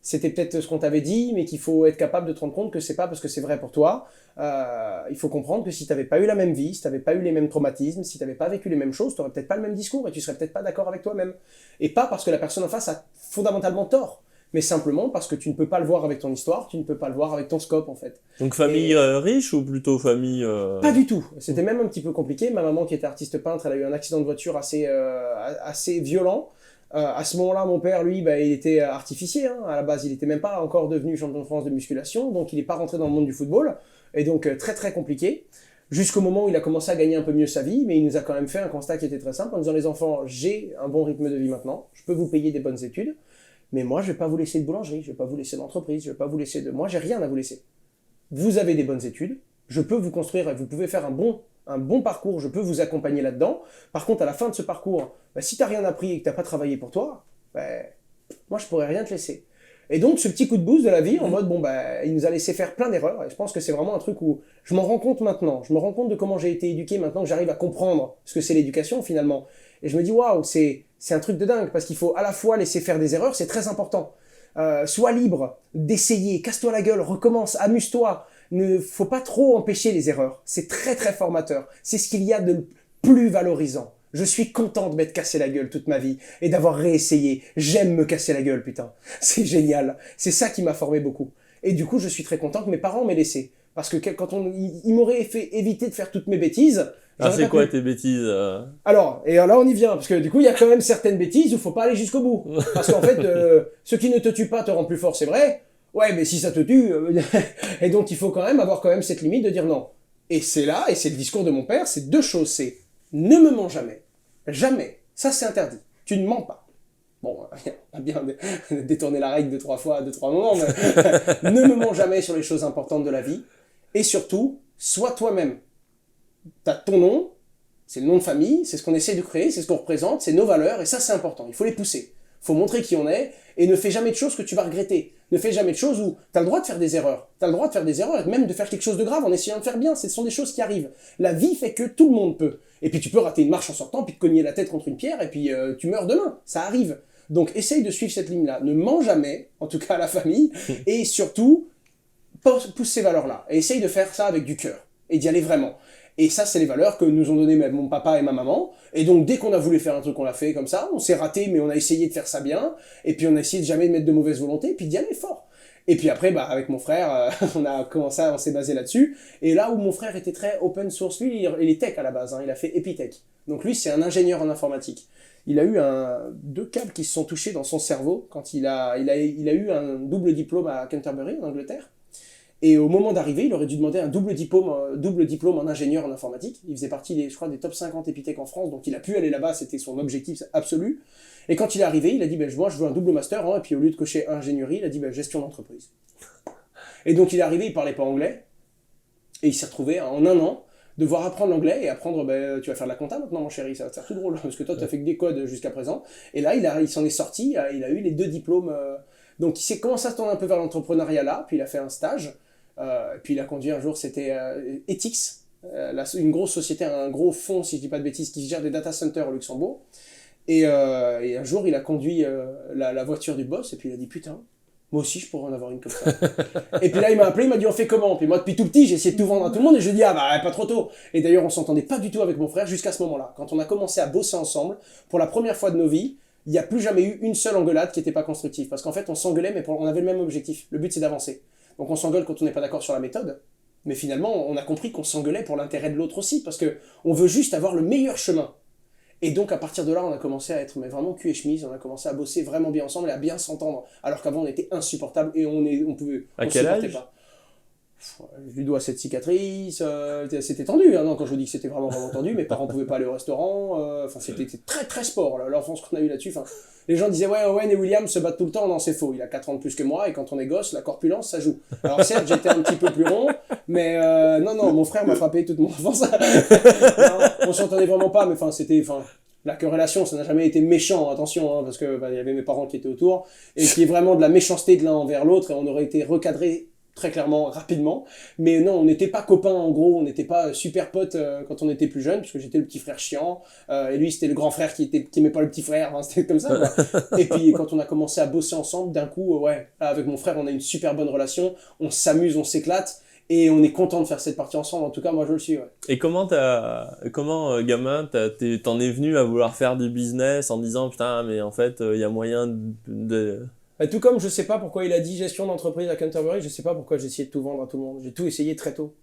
C'était peut-être ce qu'on t'avait dit, mais qu'il faut être capable de te rendre compte que c'est pas parce que c'est vrai pour toi. Il faut comprendre que si t'avais pas eu la même vie, si t'avais pas eu les mêmes traumatismes, si t'avais pas vécu les mêmes choses, t'aurais peut-être pas le même discours et tu serais peut-être pas d'accord avec toi-même. Et pas parce que la personne en face a fondamentalement tort, mais simplement parce que tu ne peux pas le voir avec ton histoire, tu ne peux pas le voir avec ton scope en fait. Donc famille riche ou plutôt famille... Pas du tout. C'était même un petit peu compliqué. Ma maman qui était artiste peintre, elle a eu un accident de voiture assez violent. À ce moment-là, mon père, lui, il était artificier. Hein. À la base, il était même pas encore devenu champion de France de musculation, donc il n'est pas rentré dans le monde du football. Et donc très très compliqué. Jusqu'au moment où il a commencé à gagner un peu mieux sa vie, mais il nous a quand même fait un constat qui était très simple en disant les enfants, j'ai un bon rythme de vie maintenant, je peux vous payer des bonnes études, mais moi je vais pas vous laisser de boulangerie, je vais pas vous laisser d'entreprise, je vais pas vous laisser de... Moi j'ai rien à vous laisser. Vous avez des bonnes études, je peux vous construire et vous pouvez faire un bon parcours, je peux vous accompagner là-dedans. Par contre, à la fin de ce parcours, si t'as rien appris et que t'as pas travaillé pour toi, moi je pourrais rien te laisser. Et donc ce petit coup de boost de la vie en mode il nous a laissé faire plein d'erreurs et je pense que c'est vraiment un truc où je m'en rends compte maintenant, je me rends compte de comment j'ai été éduqué maintenant que j'arrive à comprendre ce que c'est l'éducation finalement. Et je me dis waouh, c'est un truc de dingue parce qu'il faut à la fois laisser faire des erreurs, c'est très important. Sois libre d'essayer, casse-toi la gueule, recommence, amuse-toi. Ne faut pas trop empêcher les erreurs. C'est très très formateur. C'est ce qu'il y a de plus valorisant. Je suis content de m'être cassé la gueule toute ma vie et d'avoir réessayé. J'aime me casser la gueule, putain. C'est génial. C'est ça qui m'a formé beaucoup. Et du coup, je suis très content que mes parents m'aient laissé. Parce que quand ils m'auraient fait éviter de faire toutes mes bêtises... Ah, c'est quoi tes bêtises Alors, et là on y vient, parce que du coup, il y a quand même certaines bêtises où il faut pas aller jusqu'au bout. Parce qu'en fait, ce qui ne te tue pas te rend plus fort, c'est vrai. Ouais, mais si ça te tue... et donc, il faut quand même avoir cette limite de dire non. Et c'est là, et c'est le discours de mon père, c'est deux choses, c'est ne me mens jamais. Jamais. Ça, c'est interdit. Tu ne mens pas. Bon, on a bien détourné la règle 2-3 fois, 2-3 moments, mais ne me mens jamais sur les choses importantes de la vie. Et surtout, sois toi-même. T'as ton nom, c'est le nom de famille, c'est ce qu'on essaie de créer, c'est ce qu'on représente, c'est nos valeurs, et ça c'est important, il faut les pousser. Il faut montrer qui on est, et ne fais jamais de choses que tu vas regretter. Ne fais jamais de choses où tu as le droit de faire des erreurs. Tu as le droit de faire des erreurs, et même de faire quelque chose de grave en essayant de faire bien. Ce sont des choses qui arrivent. La vie fait que tout le monde peut. Et puis tu peux rater une marche en sortant, puis te cogner la tête contre une pierre, et puis tu meurs demain. Ça arrive. Donc essaye de suivre cette ligne-là. Ne mens jamais, en tout cas à la famille, et surtout, pousse ces valeurs-là. Et essaye de faire ça avec du cœur, et d'y aller vraiment. Et ça, c'est les valeurs que nous ont données même mon papa et ma maman. Et donc, dès qu'on a voulu faire un truc, on l'a fait comme ça. On s'est raté, mais on a essayé de faire ça bien. Et puis, on a essayé de jamais mettre de mauvaise volonté, et puis d'y aller fort. Et puis après, avec mon frère, on s'est basé là-dessus. Et là où mon frère était très open source, lui, il est tech à la base, hein, il a fait Epitech. Donc lui, c'est un ingénieur en informatique. Il a eu deux câbles qui se sont touchés dans son cerveau quand il a eu un double diplôme à Canterbury, en Angleterre. Et au moment d'arriver, il aurait dû demander un double diplôme en ingénieur en informatique. Il faisait partie, je crois, des top 50 Epitech en France, donc il a pu aller là-bas, c'était son objectif absolu. Et quand il est arrivé, il a dit, moi je veux un double master, hein, et puis au lieu de cocher ingénierie, il a dit, gestion d'entreprise. Et donc il est arrivé, il parlait pas anglais, et il s'est retrouvé en un an, devoir apprendre l'anglais et apprendre, tu vas faire de la compta maintenant mon chéri, ça va te faire tout drôle, parce que toi tu as fait que des codes jusqu'à présent. Et là, il s'en est sorti, il a eu les 2 diplômes, donc il s'est commencé à se tourner un peu vers l'entrepreneuriat là, puis il a fait un stage. Puis il a conduit un jour, c'était Ethics, une grosse société, un gros fonds, si je dis pas de bêtises, qui gère des data centers au Luxembourg. Et un jour, il a conduit la voiture du boss, et puis il a dit, putain, moi aussi, je pourrais en avoir une comme ça. Et puis là, il m'a appelé, il m'a dit, on fait comment? Puis moi, depuis tout petit, j'ai essayé de tout vendre à tout le monde, et je lui ai dit, pas trop tôt. Et d'ailleurs, on s'entendait pas du tout avec mon frère jusqu'à ce moment-là. Quand on a commencé à bosser ensemble, pour la première fois de nos vies, il n'y a plus jamais eu une seule engueulade qui n'était pas constructive. Parce qu'en fait, on s'engueulait, mais on avait le même objectif. Le but, c'est d'avancer. Donc on s'engueule quand on n'est pas d'accord sur la méthode, mais finalement on a compris qu'on s'engueulait pour l'intérêt de l'autre aussi, parce que on veut juste avoir le meilleur chemin. Et donc à partir de là, on a commencé à être vraiment cul et chemise, on a commencé à bosser vraiment bien ensemble et à bien s'entendre, alors qu'avant on était insupportables et on supportait pas. Je lui dois cette cicatrice, c'était tendu, hein, non, quand je vous dis que c'était vraiment tendu, mes parents pouvaient pas aller au restaurant, c'était très très sport, l'enfance qu'on a eu là-dessus, les gens disaient ouais, Owen et William se battent tout le temps, non c'est faux, il a 4 ans de plus que moi, et quand on est gosse, la corpulence ça joue. Alors certes, j'étais un petit peu plus rond, mais non, mon frère m'a frappé toute mon enfance, non, on s'entendait vraiment pas, mais la corrélation, ça n'a jamais été méchant, attention, hein, parce que il y avait mes parents qui étaient autour, et qui est vraiment de la méchanceté de l'un envers l'autre, et on aurait été recadrés très clairement, rapidement, mais non, on n'était pas copains en gros, on n'était pas super potes quand on était plus jeune, parce que j'étais le petit frère chiant, et lui c'était le grand frère qui aimait pas le petit frère, hein, c'était comme ça, quoi. Et puis quand on a commencé à bosser ensemble, d'un coup, avec mon frère on a une super bonne relation, on s'amuse, on s'éclate, et on est content de faire cette partie ensemble, en tout cas moi je le suis. Ouais. Et comment gamin, t'en es venu à vouloir faire du business en disant putain mais en fait il y a moyen de... Et tout comme je sais pas pourquoi il a dit gestion d'entreprise à Canterbury, je sais pas pourquoi j'ai essayé de tout vendre à tout le monde. J'ai tout essayé très tôt.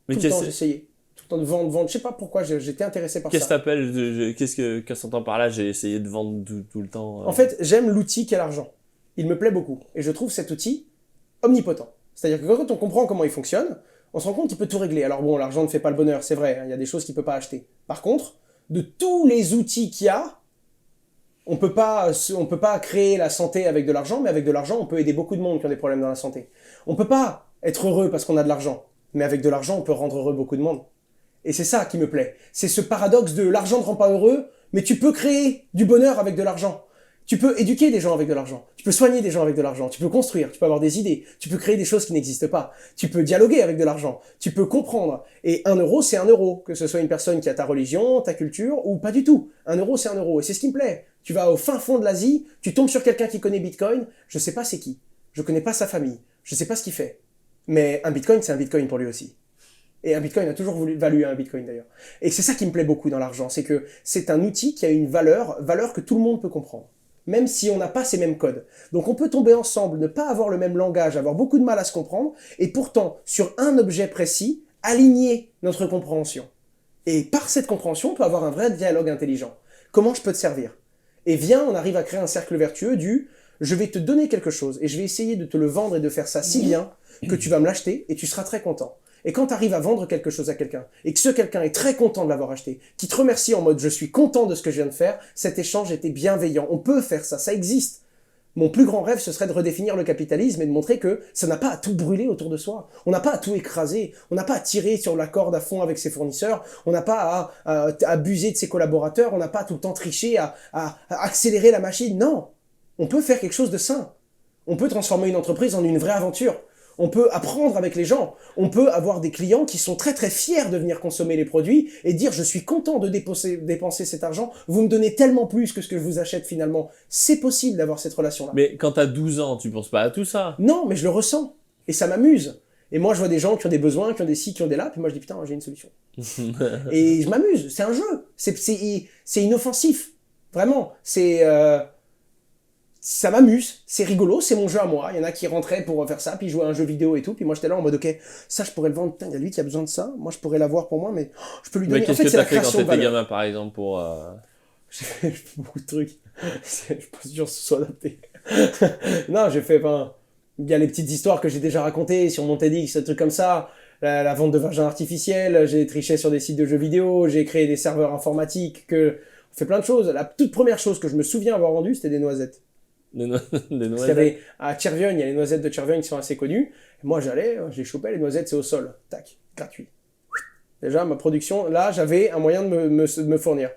Mais tout le temps j'ai essayé. Tout le temps de vendre. Je sais pas pourquoi j'étais intéressé par ça. Qu'est-ce que s'entend par là? J'ai essayé de vendre tout le temps. En fait, j'aime l'outil qu'est l'argent. Il me plaît beaucoup. Et je trouve cet outil omnipotent. C'est-à-dire que quand on comprend comment il fonctionne, on se rend compte qu'il peut tout régler. Alors bon, l'argent ne fait pas le bonheur, c'est vrai. Il y a des choses qu'il peut pas acheter. Par contre, de tous les outils qu'il y a, on peut pas créer la santé avec de l'argent, mais avec de l'argent, on peut aider beaucoup de monde qui ont des problèmes dans la santé. On peut pas être heureux parce qu'on a de l'argent, mais avec de l'argent, on peut rendre heureux beaucoup de monde. Et c'est ça qui me plaît. C'est ce paradoxe de l'argent ne rend pas heureux, mais tu peux créer du bonheur avec de l'argent. Tu peux éduquer des gens avec de l'argent. Tu peux soigner des gens avec de l'argent. Tu peux construire. Tu peux avoir des idées. Tu peux créer des choses qui n'existent pas. Tu peux dialoguer avec de l'argent. Tu peux comprendre. Et 1 euro, c'est 1 euro. Que ce soit une personne qui a ta religion, ta culture, ou pas du tout. 1 euro, c'est 1 euro. Et c'est ce qui me plaît. Tu vas au fin fond de l'Asie, tu tombes sur quelqu'un qui connaît Bitcoin. Je sais pas c'est qui. Je connais pas sa famille. Je sais pas ce qu'il fait. Mais un Bitcoin, c'est un Bitcoin pour lui aussi. Et un Bitcoin a toujours valu un Bitcoin d'ailleurs. Et c'est ça qui me plaît beaucoup dans l'argent. C'est que c'est un outil qui a une valeur que tout le monde peut comprendre. Même si on n'a pas ces mêmes codes. Donc on peut tomber ensemble, ne pas avoir le même langage, avoir beaucoup de mal à se comprendre, et pourtant, sur un objet précis, aligner notre compréhension. Et par cette compréhension, on peut avoir un vrai dialogue intelligent. Comment je peux te servir? Et viens, on arrive à créer un cercle vertueux du « je vais te donner quelque chose, et je vais essayer de te le vendre et de faire ça si bien que tu vas me l'acheter, et tu seras très content. » Et quand tu arrives à vendre quelque chose à quelqu'un, et que ce quelqu'un est très content de l'avoir acheté, qui te remercie en mode « je suis content de ce que je viens de faire », cet échange était bienveillant. On peut faire ça, ça existe. Mon plus grand rêve, ce serait de redéfinir le capitalisme et de montrer que ça n'a pas à tout brûler autour de soi. On n'a pas à tout écraser. On n'a pas à tirer sur la corde à fond avec ses fournisseurs. On n'a pas à abuser de ses collaborateurs. On n'a pas à tout le temps tricher, à accélérer la machine. Non. On peut faire quelque chose de sain. On peut transformer une entreprise en une vraie aventure. On peut apprendre avec les gens. On peut avoir des clients qui sont très très fiers de venir consommer les produits et dire je suis content de dépenser cet argent. Vous me donnez tellement plus que ce que je vous achète finalement. C'est possible d'avoir cette relation-là. Mais quand t'as 12 ans, tu penses pas à tout ça? Non, mais je le ressens. Et ça m'amuse. Et moi, je vois des gens qui ont des besoins, qui ont des ci, qui ont des là. Puis moi, je dis putain, j'ai une solution. Et je m'amuse. C'est un jeu. C'est inoffensif. Vraiment. Ça m'amuse, c'est rigolo, c'est mon jeu à moi. Il y en a qui rentraient pour faire ça, puis jouer à un jeu vidéo et tout. Puis moi, j'étais là en mode, ok, ça, je pourrais le vendre. Putain, il y a lui qui a besoin de ça. Moi, je pourrais l'avoir pour moi, mais je peux lui donner. Mais qu'est-ce que t'as fait quand t'étais gamin, par exemple, pour... J'ai fait beaucoup de trucs. Je suis pas sûr que ce soit adapté. Non, j'ai fait, il y a les petites histoires que j'ai déjà racontées sur mon TEDx, des trucs comme ça. La vente de vagin artificiel, j'ai triché sur des sites de jeux vidéo, j'ai créé des serveurs informatiques, on fait plein de choses. La toute première chose que je me souviens avoir vendue, c'était des noisettes. Des noisettes. Parce qu'il y avait, à Tchervion, il y a les noisettes de Tchervion qui sont assez connues. Et moi, j'allais, je les chopais, les noisettes, c'est au sol. Tac, gratuit. Déjà, ma production, là, j'avais un moyen de me fournir.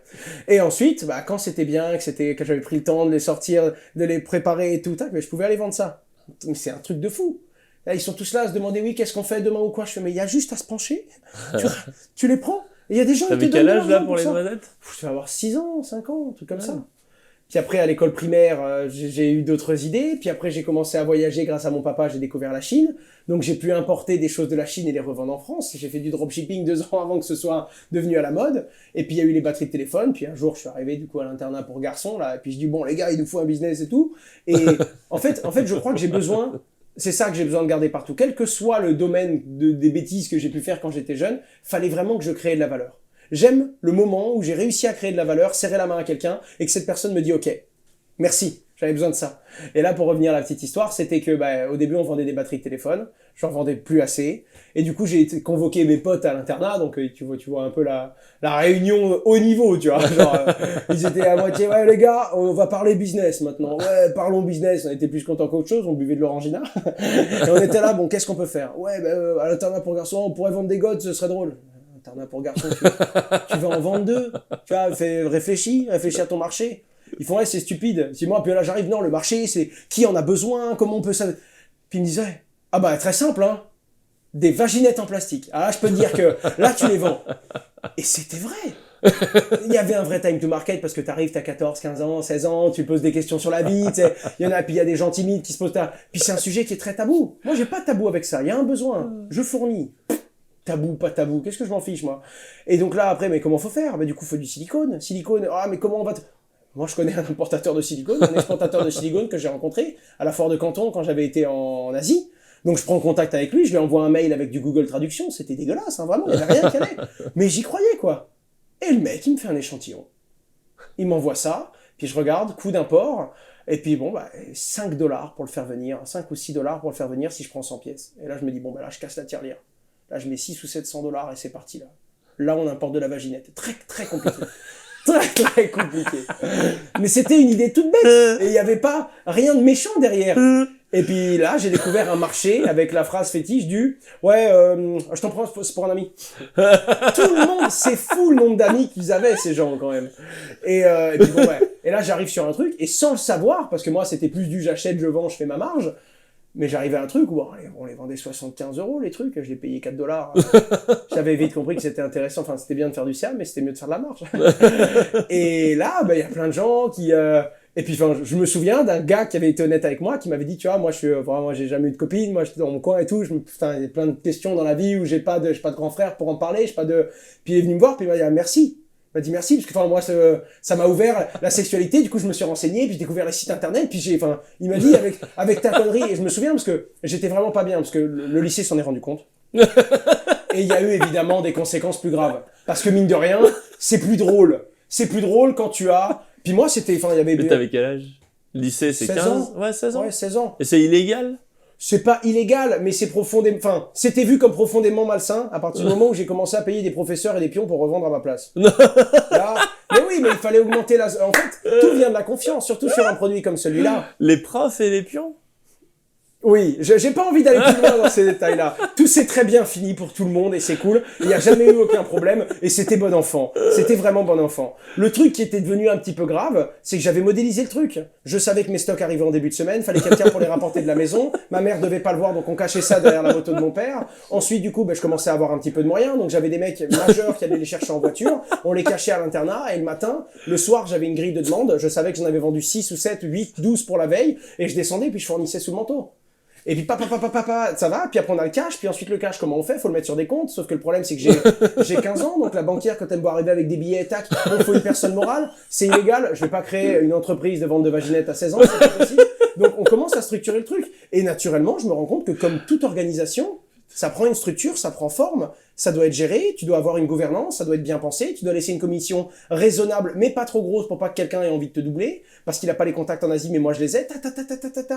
Et ensuite, quand c'était bien, que j'avais pris le temps de les sortir, de les préparer et tout, tac, mais je pouvais aller vendre ça. Mais c'est un truc de fou. Là, ils sont tous là à se demander, oui, qu'est-ce qu'on fait demain ou quoi? Je fais, mais il y a juste à se pencher. tu les prends. Et il y a des gens qui te donnent. T'avais quel âge, là, pour les noisettes? Je vais avoir 6 ans, 5 ans, un truc comme ça. Puis après, à l'école primaire, j'ai eu d'autres idées. Puis après, j'ai commencé à voyager grâce à mon papa. J'ai découvert la Chine. Donc, j'ai pu importer des choses de la Chine et les revendre en France. J'ai fait du dropshipping 2 ans avant que ce soit devenu à la mode. Et puis, il y a eu les batteries de téléphone. Puis un jour, je suis arrivé du coup à l'internat pour garçons. Là, et puis, je dis, bon, les gars, il nous faut un business et tout. Et en fait, je crois que j'ai besoin... C'est ça que j'ai besoin de garder partout. Quel que soit le domaine des bêtises que j'ai pu faire quand j'étais jeune, fallait vraiment que je crée de la valeur. J'aime le moment où j'ai réussi à créer de la valeur, serrer la main à quelqu'un et que cette personne me dit « Ok, merci, j'avais besoin de ça. » Et là, pour revenir à la petite histoire, c'était que au début, on vendait des batteries de téléphone. J'en vendais plus assez. Et du coup, j'ai convoqué mes potes à l'internat. Donc, tu vois un peu la réunion haut niveau, tu vois. Genre, ils étaient à moitié « Ouais, les gars, on va parler business maintenant. Ouais, parlons business. » On était plus contents qu'autre chose. On buvait de l'orangina. Et on était là, bon, qu'est-ce qu'on peut faire? Ouais, à l'internat pour garçons, on pourrait vendre des godes, ce serait drôle. Internat pour garçons, tu vas en vendre 2. Tu vois, réfléchis à ton marché. Ils font, ouais, c'est stupide. Si moi, puis là, j'arrive, non, le marché, c'est qui en a besoin, comment on peut ça. Puis ils me disaient, très simple, hein. Des vaginettes en plastique. Ah, là, je peux te dire que là, tu les vends. Et c'était vrai. Il y avait un vrai time to market parce que t'arrives, t'as 14, 15 ans, 16 ans, tu poses des questions sur la vie, tu sais. Il y en a, puis il y a des gens timides qui se posent Puis c'est un sujet qui est très tabou. Moi, j'ai pas de tabou avec ça. Il y a un besoin. Je fournis. Tabou, pas tabou, qu'est-ce que je m'en fiche, moi? Et donc là, après, mais comment faut faire? Du coup, faut du silicone. Silicone, mais comment on va... Moi, je connais un importateur de silicone, un exportateur de silicone que j'ai rencontré à la Foire de Canton quand j'avais été en Asie. Donc, je prends contact avec lui, je lui envoie un mail avec du Google Traduction. C'était dégueulasse, hein, vraiment, il n'y avait rien qui allait. Mais j'y croyais, quoi. Et le mec, il me fait un échantillon. Il m'envoie ça, puis je regarde, coût d'import, et puis bon, $5 pour le faire venir, 5 ou 6 $ pour le faire venir si je prends 100 pièces. Et là, je me dis, bon, là, je casse la tirelire. Là, je mets 6 ou 700 $ et c'est parti, là. Là, on importe de la vaginette. Très, très compliqué. Très, très compliqué. Mais c'était une idée toute bête. Et il n'y avait pas rien de méchant derrière. Et puis là, j'ai découvert un marché avec la phrase fétiche du « Ouais, je t'en prends, c'est pour un ami. » Tout le monde, c'est fou le nombre d'amis qu'ils avaient, ces gens, quand même. Et puis bon, Et là, j'arrive sur un truc, et sans le savoir, parce que moi, c'était plus du j'achète, je vends, je fais ma marge. Mais j'arrivais à un truc où on les vendait 75 €, les trucs, je les payais 4 $. J'avais vite compris que c'était intéressant, enfin c'était bien de faire du CA, mais c'était mieux de faire de la marge. Et là, il y a plein de gens qui... Et puis je me souviens d'un gars qui avait été honnête avec moi, qui m'avait dit, tu vois, moi j'ai jamais eu de copine, moi j'étais dans mon coin et tout, il y a plein de questions dans la vie où j'ai pas de grand frère pour en parler, Puis il est venu me voir, puis il m'a dit, merci. Il m'a dit merci, parce que moi, ça m'a ouvert la sexualité, du coup, je me suis renseigné, puis j'ai découvert les sites internet, puis il m'a dit, avec ta connerie, et je me souviens, parce que j'étais vraiment pas bien, parce que le lycée s'en est rendu compte. Et il y a eu, évidemment, des conséquences plus graves. Parce que, mine de rien, c'est plus drôle. C'est plus drôle quand tu as... Puis moi, il y avait... Mais t'avais quel âge? Lycée, c'est 16 15 ans. Ouais, 16 ans. Ouais, 16 ans. Et c'est illégal? C'est pas illégal, mais c'est profondément... Enfin, c'était vu comme profondément malsain à partir du moment où j'ai commencé à payer des professeurs et des pions pour revendre à ma place. Là, Mais oui, mais il fallait augmenter la... En fait, tout vient de la confiance, surtout sur un produit comme celui-là. Les profs et les pions? Oui, j'ai pas envie d'aller plus loin dans ces détails-là. Tout s'est très bien fini pour tout le monde et c'est cool. Il n'y a jamais eu aucun problème et c'était bon enfant. C'était vraiment bon enfant. Le truc qui était devenu un petit peu grave, c'est que j'avais modélisé le truc. Je savais que mes stocks arrivaient en début de semaine, fallait quelqu'un pour les rapporter de la maison. Ma mère devait pas le voir, donc on cachait ça derrière la moto de mon père. Ensuite, du coup, je commençais à avoir un petit peu de moyens, donc j'avais des mecs majeurs qui allaient les chercher en voiture. On les cachait à l'internat et le matin, le soir, j'avais une grille de demande. Je savais que j'en avais vendu 6 ou 7, 8, 12 pour la veille et je descendais puis je fournissais sous le manteau. Et puis papa, ça va, puis après on a le cash, puis ensuite le cash, comment on fait? Faut le mettre sur des comptes, sauf que le problème c'est que j'ai 15 ans, donc la banquière quand elle me voit arriver avec des billets, tac, bon, faut une personne morale, c'est illégal, je vais pas créer une entreprise de vente de vaginettes à 16 ans, c'est pas possible. Donc on commence à structurer le truc. Et naturellement, je me rends compte que comme toute organisation, ça prend une structure, ça prend forme, ça doit être géré, tu dois avoir une gouvernance, ça doit être bien pensé, tu dois laisser une commission raisonnable, mais pas trop grosse pour pas que quelqu'un ait envie de te doubler, parce qu'il a pas les contacts en Asie, mais moi je les ai,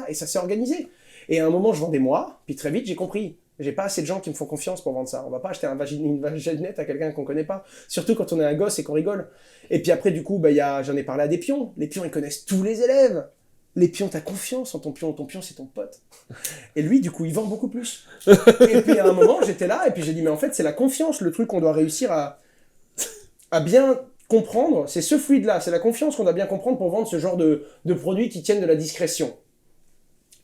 et ça s'est organisé. Et à un moment, je vendais moi, puis très vite, j'ai compris. J'ai pas assez de gens qui me font confiance pour vendre ça. On va pas acheter une vaginette à quelqu'un qu'on connaît pas. Surtout quand on est un gosse et qu'on rigole. Et puis après, du coup, j'en ai parlé à des pions. Les pions, ils connaissent tous les élèves. Les pions, t'as confiance en ton pion. Ton pion, c'est ton pote. Et lui, du coup, il vend beaucoup plus. Et puis à un moment, j'étais là, et puis j'ai dit, mais en fait, c'est la confiance, le truc qu'on doit réussir à bien comprendre. C'est ce fluide-là, c'est la confiance qu'on doit bien comprendre pour vendre ce genre de produits qui tiennent de la discrétion.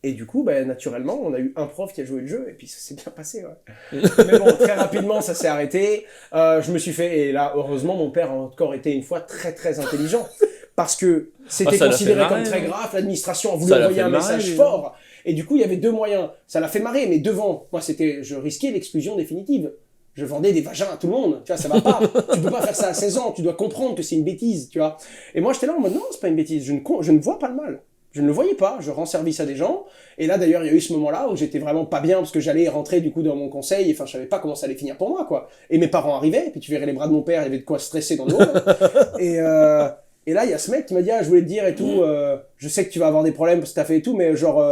Et du coup, naturellement, on a eu un prof qui a joué le jeu, et puis ça s'est bien passé, ouais. Mais bon, très rapidement, ça s'est arrêté. Je me suis fait, et là, heureusement, mon père a encore été une fois très très intelligent. Parce que c'était considéré comme très grave, l'administration a voulu envoyer un message fort. Et du coup, il y avait deux moyens. Ça l'a fait marrer, mais devant, moi, je risquais l'exclusion définitive. Je vendais des vagins à tout le monde, tu vois, ça va pas. Tu peux pas faire ça à 16 ans, tu dois comprendre que c'est une bêtise, tu vois. Et moi, j'étais là en mode, non, c'est pas une bêtise, je ne vois pas le mal. Je ne le voyais pas, je rends service à des gens. Et là, d'ailleurs, il y a eu ce moment-là où j'étais vraiment pas bien parce que j'allais rentrer du coup dans mon conseil. Enfin, je savais pas comment ça allait finir pour moi, quoi. Et mes parents arrivaient, et puis tu verrais les bras de mon père, il y avait de quoi stresser dans le dos. Et là, il y a ce mec qui m'a dit, ah, je voulais te dire et tout, je sais que tu vas avoir des problèmes parce que t'as fait et tout, mais genre,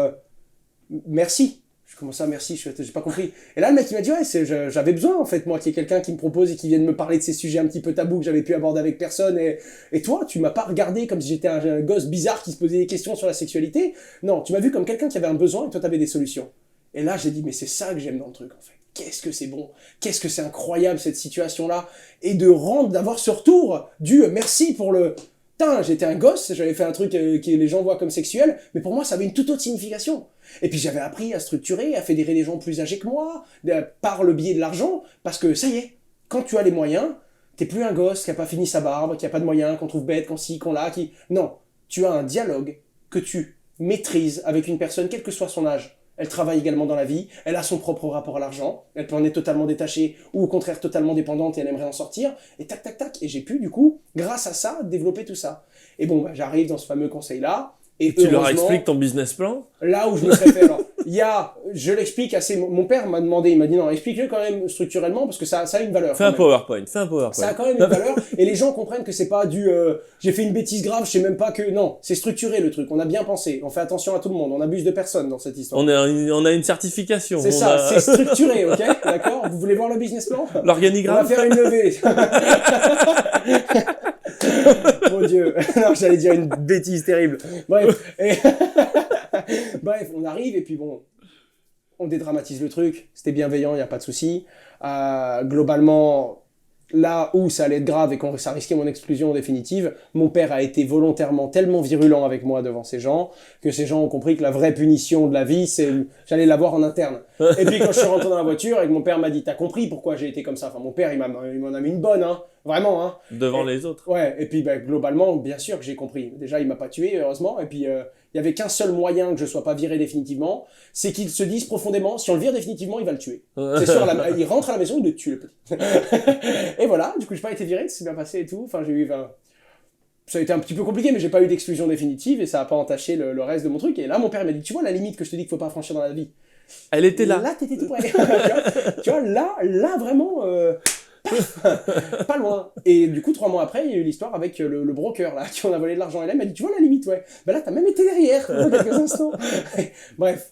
merci. Comment ça, merci, j'ai pas compris. Et là, le mec, il m'a dit, ouais, j'avais besoin, en fait, moi, qu'il y ait quelqu'un qui me propose et qui vienne me parler de ces sujets un petit peu tabous que j'avais pu aborder avec personne. Et toi, tu m'as pas regardé comme si j'étais un gosse bizarre qui se posait des questions sur la sexualité. Non, tu m'as vu comme quelqu'un qui avait un besoin et toi, t'avais des solutions. Et là, j'ai dit, mais c'est ça que j'aime dans le truc, en fait. Qu'est-ce que c'est bon. Qu'est-ce que c'est incroyable, cette situation-là. Et d'avoir ce retour du merci pour le... Putain, j'étais un gosse, j'avais fait un truc que les gens voient comme sexuel, mais pour moi, ça avait une toute autre signification. Et puis j'avais appris à structurer, à fédérer des gens plus âgés que moi, par le biais de l'argent, parce que ça y est, quand tu as les moyens, t'es plus un gosse qui a pas fini sa barbe, qui a pas de moyens, qu'on trouve bête, qu'on ci, qu'on là, qui... Non, tu as un dialogue que tu maîtrises avec une personne, quel que soit son âge. Elle travaille également dans la vie, elle a son propre rapport à l'argent, elle peut en être totalement détachée, ou au contraire totalement dépendante et elle aimerait en sortir, et tac tac tac, et j'ai pu du coup, grâce à ça, développer tout ça. Et bon, j'arrive dans ce fameux conseil-là, et tu leur expliques ton business plan? Là où je me serais fait, alors, je l'explique assez, mon père m'a demandé, il m'a dit non, explique-le quand même structurellement, parce que ça a une valeur. Fais un PowerPoint. Ça a quand même une valeur, et les gens comprennent que c'est pas j'ai fait une bêtise grave, je sais même pas que, non, c'est structuré le truc, on a bien pensé, on fait attention à tout le monde, on abuse de personne dans cette histoire. On a une certification. C'est c'est structuré, ok? D'accord? Vous voulez voir le business plan? L'organigramme? On va faire une levée. Mon Dieu. Non, j'allais dire une bêtise terrible. Bref. Bref, on arrive et puis bon, on dédramatise le truc. C'était bienveillant, il n'y a pas de souci. Globalement, là où ça allait être grave et que ça risquait mon exclusion définitive, mon père a été volontairement tellement virulent avec moi devant ces gens, que ces gens ont compris que la vraie punition de la vie, j'allais l'avoir en interne. Et puis quand je suis rentré dans la voiture et que mon père m'a dit, t'as compris pourquoi j'ai été comme ça? Enfin, mon père, il m'en a mis une bonne, hein. Vraiment, hein. Devant les autres. Ouais, et puis globalement, bien sûr que j'ai compris. Déjà, il m'a pas tué, heureusement, et puis il y avait qu'un seul moyen que je sois pas viré définitivement, c'est qu'ils se disent profondément, si on le vire définitivement, il va le tuer. C'est sûr, il rentre à la maison, il le tue, le petit. Et voilà, du coup, j'ai pas été viré, c'est bien passé et tout. Enfin, ça a été un petit peu compliqué, mais j'ai pas eu d'exclusion définitive et ça a pas entaché le reste de mon truc. Et là, mon père m'a dit, tu vois la limite que je te dis qu'il faut pas franchir dans la vie. Elle était là. Là, t'étais tout près. Tu vois, là, vraiment... pas loin. Et du coup, 3 mois après, il y a eu l'histoire avec le broker, là, qui en a volé de l'argent. Et là, il m'a dit, tu vois la limite, ouais. Ben là, t'as même été derrière, pendant quelques instants. Bref.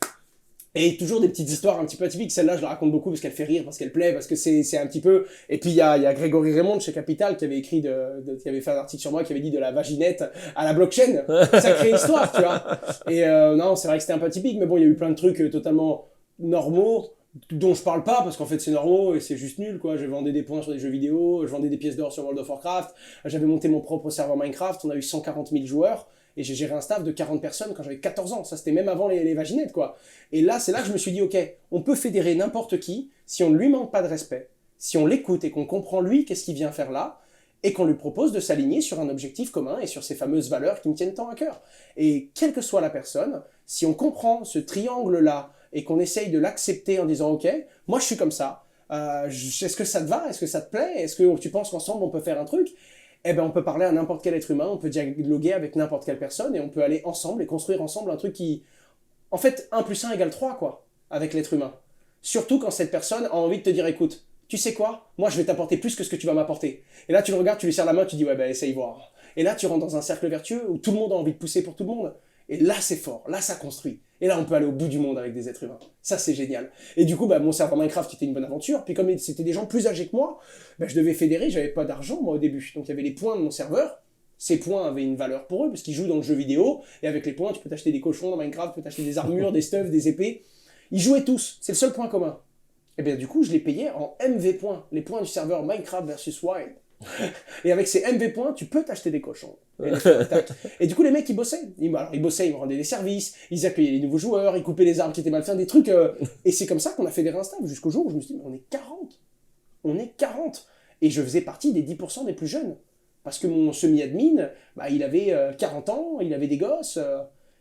Et toujours des petites histoires un petit peu atypiques. Celle-là, je la raconte beaucoup parce qu'elle fait rire, parce qu'elle plaît, parce que c'est un petit peu... Et puis, il y a Grégory Raymond chez Capital qui avait écrit, qui avait fait un article sur moi, qui avait dit de la vaginette à la blockchain. Sacrée histoire, tu vois. Et non, c'est vrai que c'était un peu atypique, mais bon, il y a eu plein de trucs totalement normaux, dont je parle pas, parce qu'en fait, c'est normaux et c'est juste nul, quoi. Je vendais des points sur des jeux vidéo, je vendais des pièces d'or sur World of Warcraft, j'avais monté mon propre serveur Minecraft, on a eu 140 000 joueurs, et j'ai géré un staff de 40 personnes quand j'avais 14 ans. Ça, c'était même avant les vaginettes, quoi. Et là, c'est là que je me suis dit, ok, on peut fédérer n'importe qui si on ne lui manque pas de respect, si on l'écoute et qu'on comprend lui qu'est-ce qu'il vient faire là, et qu'on lui propose de s'aligner sur un objectif commun et sur ces fameuses valeurs qui me tiennent tant à cœur. Et quelle que soit la personne, si on comprend ce triangle-là et qu'on essaye de l'accepter en disant, ok, moi je suis comme ça, est-ce que ça te va, est-ce que ça te plaît, est-ce que tu penses qu'ensemble on peut faire un truc, eh ben on peut parler à n'importe quel être humain, on peut dialoguer avec n'importe quelle personne et on peut aller ensemble et construire ensemble un truc qui... En fait, 1 plus 1 égale 3, quoi, avec l'être humain. Surtout quand cette personne a envie de te dire, écoute, tu sais quoi, moi je vais t'apporter plus que ce que tu vas m'apporter. Et là tu le regardes, tu lui serres la main, tu dis, ouais, ben essaye voir. Et là tu rentres dans un cercle vertueux où tout le monde a envie de pousser pour tout le monde. Et là c'est fort, là ça construit. Et là on peut aller au bout du monde avec des êtres humains. Ça c'est génial. Et du coup, bah, mon serveur Minecraft était une bonne aventure. Puis comme c'était des gens plus âgés que moi, bah, je devais fédérer, j'avais pas d'argent moi au début. Donc il y avait les points de mon serveur. Ces points avaient une valeur pour eux, parce qu'ils jouent dans le jeu vidéo, et avec les points, tu peux t'acheter des cochons dans Minecraft, tu peux t'acheter des armures, des stuffs, des épées. Ils jouaient tous, c'est le seul point commun. Et bien du coup, je les payais en MV points, les points du serveur Minecraft versus Wild. Et avec ces MV points, tu peux t'acheter des cochons. Et du coup, les mecs, ils bossaient. Ils me rendaient des services, ils accueillaient les nouveaux joueurs, ils coupaient les arbres qui étaient mal faits, des trucs. Et c'est comme ça qu'on a fédéré un staff, jusqu'au jour où je me suis dit, mais on est 40. On est 40. Et je faisais partie des 10% des plus jeunes. Parce que mon semi-admin, bah, il avait 40 ans, il avait des gosses.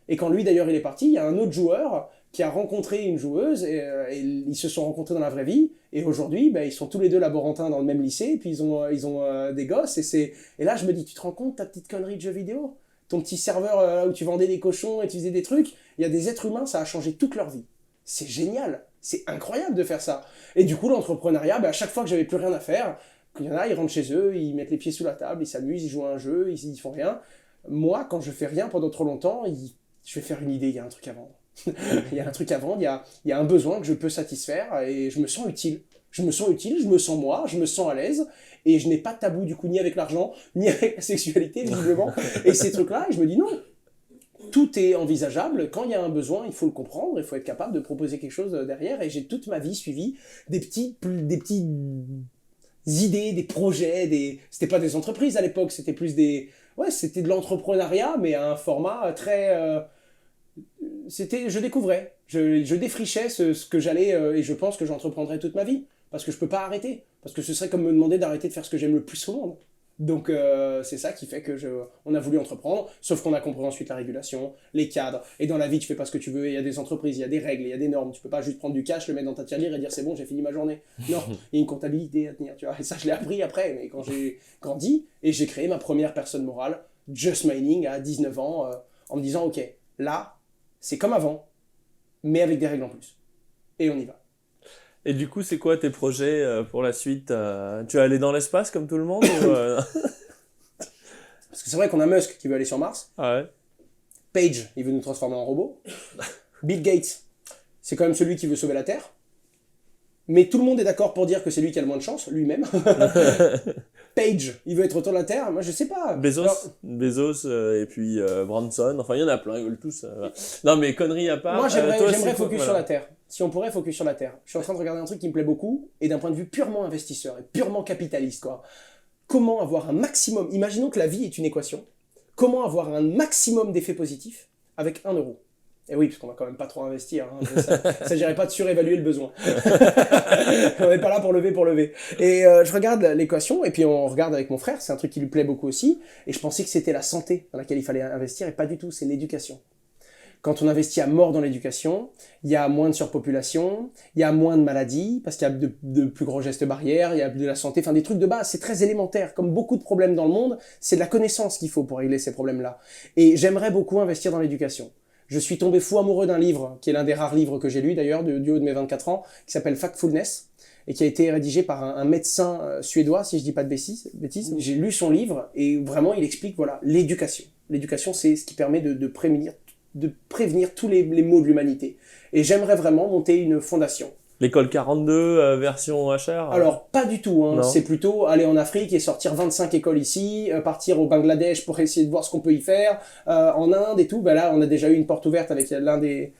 Et quand lui, d'ailleurs, il est parti, il y a un autre joueur qui a rencontré une joueuse, et ils se sont rencontrés dans la vraie vie. Et aujourd'hui, bah, ils sont tous les deux laborantins dans le même lycée, et puis ils ont des gosses. Et là, je me dis, tu te rends compte, ta petite connerie de jeu vidéo, ton petit serveur où tu vendais des cochons et tu faisais des trucs, il y a des êtres humains, ça a changé toute leur vie. C'est génial, c'est incroyable de faire ça. Et du coup, l'entrepreneuriat, bah, à chaque fois que j'avais plus rien à faire, il y en a, ils rentrent chez eux, ils mettent les pieds sous la table, ils s'amusent, ils jouent à un jeu, ils font rien. Moi, quand je fais rien pendant trop longtemps, je vais faire une idée, il y a un truc à vendre. Il y a un truc à vendre, il y a un besoin que je peux satisfaire et je me sens utile. Je me sens utile, je me sens moi, je me sens à l'aise et je n'ai pas de tabou du coup ni avec l'argent, ni avec la sexualité visiblement. Et ces trucs-là, et je me dis non, tout est envisageable. Quand il y a un besoin, il faut le comprendre, il faut être capable de proposer quelque chose derrière. Et j'ai toute ma vie suivi des petits idées, des projets, c'était pas des entreprises à l'époque, c'était plus c'était de l'entrepreneuriat, mais à un format très... je découvrais, je défrichais ce que j'allais, et je pense que j'entreprendrai toute ma vie, parce que je peux pas arrêter, parce que ce serait comme me demander d'arrêter de faire ce que j'aime le plus au monde. Donc c'est ça qui fait que on a voulu entreprendre, sauf qu'on a compris ensuite la régulation, les cadres, et dans la vie tu fais pas ce que tu veux, il y a des entreprises, il y a des règles, il y a des normes, tu peux pas juste prendre du cash, le mettre dans ta tirelire et dire c'est bon j'ai fini ma journée. Non, il y a une comptabilité à tenir, tu vois, et ça je l'ai appris après, mais quand j'ai grandi, et j'ai créé ma première personne morale, Just Mining, à 19 ans, en me disant ok, là, c'est comme avant, mais avec des règles en plus. Et on y va. Et du coup, c'est quoi tes projets pour la suite Tu vas aller dans l'espace comme tout le monde ou, Parce que c'est vrai qu'on a Musk qui veut aller sur Mars. Ah ouais. Page, il veut nous transformer en robots. Bill Gates, c'est quand même celui qui veut sauver la Terre. Mais tout le monde est d'accord pour dire que c'est lui qui a le moins de chance, lui-même. Page, il veut être autour de la Terre, moi je sais pas. Bezos, Alors, Bezos et puis Branson, enfin il y en a plein, ils veulent tous. Non mais conneries à part. moi j'aimerais toi, focus voilà. sur la Terre. Si on pourrait focus sur la Terre. Je suis en train de regarder un truc qui me plaît beaucoup, et d'un point de vue purement investisseur et purement capitaliste, quoi. Comment avoir un maximum, imaginons que la vie est une équation, comment avoir un maximum d'effets positifs avec 1 euro. Et oui, parce qu'on va quand même pas trop investir, hein. Il s'agirait pas de surévaluer le besoin. On n'est pas là pour lever. Et je regarde l'équation, et puis on regarde avec mon frère, c'est un truc qui lui plaît beaucoup aussi, et je pensais que c'était la santé dans laquelle il fallait investir, et pas du tout, c'est l'éducation. Quand on investit à mort dans l'éducation, il y a moins de surpopulation, il y a moins de maladies, parce qu'il y a de plus gros gestes barrières, il y a de la santé, enfin des trucs de base, c'est très élémentaire. Comme beaucoup de problèmes dans le monde, c'est de la connaissance qu'il faut pour régler ces problèmes-là. Et j'aimerais beaucoup investir dans l'éducation. Je suis tombé fou amoureux d'un livre, qui est l'un des rares livres que j'ai lu d'ailleurs, du haut de mes 24 ans, qui s'appelle Factfulness, et qui a été rédigé par un médecin suédois, si je dis pas de bêtises. J'ai lu son livre, et vraiment il explique, voilà, l'éducation. L'éducation, c'est ce qui permet de prévenir prévenir tous les maux de l'humanité. Et j'aimerais vraiment monter une fondation. L'école 42 version HR? Alors, pas du tout. Non. C'est plutôt aller en Afrique et sortir 25 écoles ici, partir au Bangladesh pour essayer de voir ce qu'on peut y faire, en Inde et tout. Là, on a déjà eu une porte ouverte avec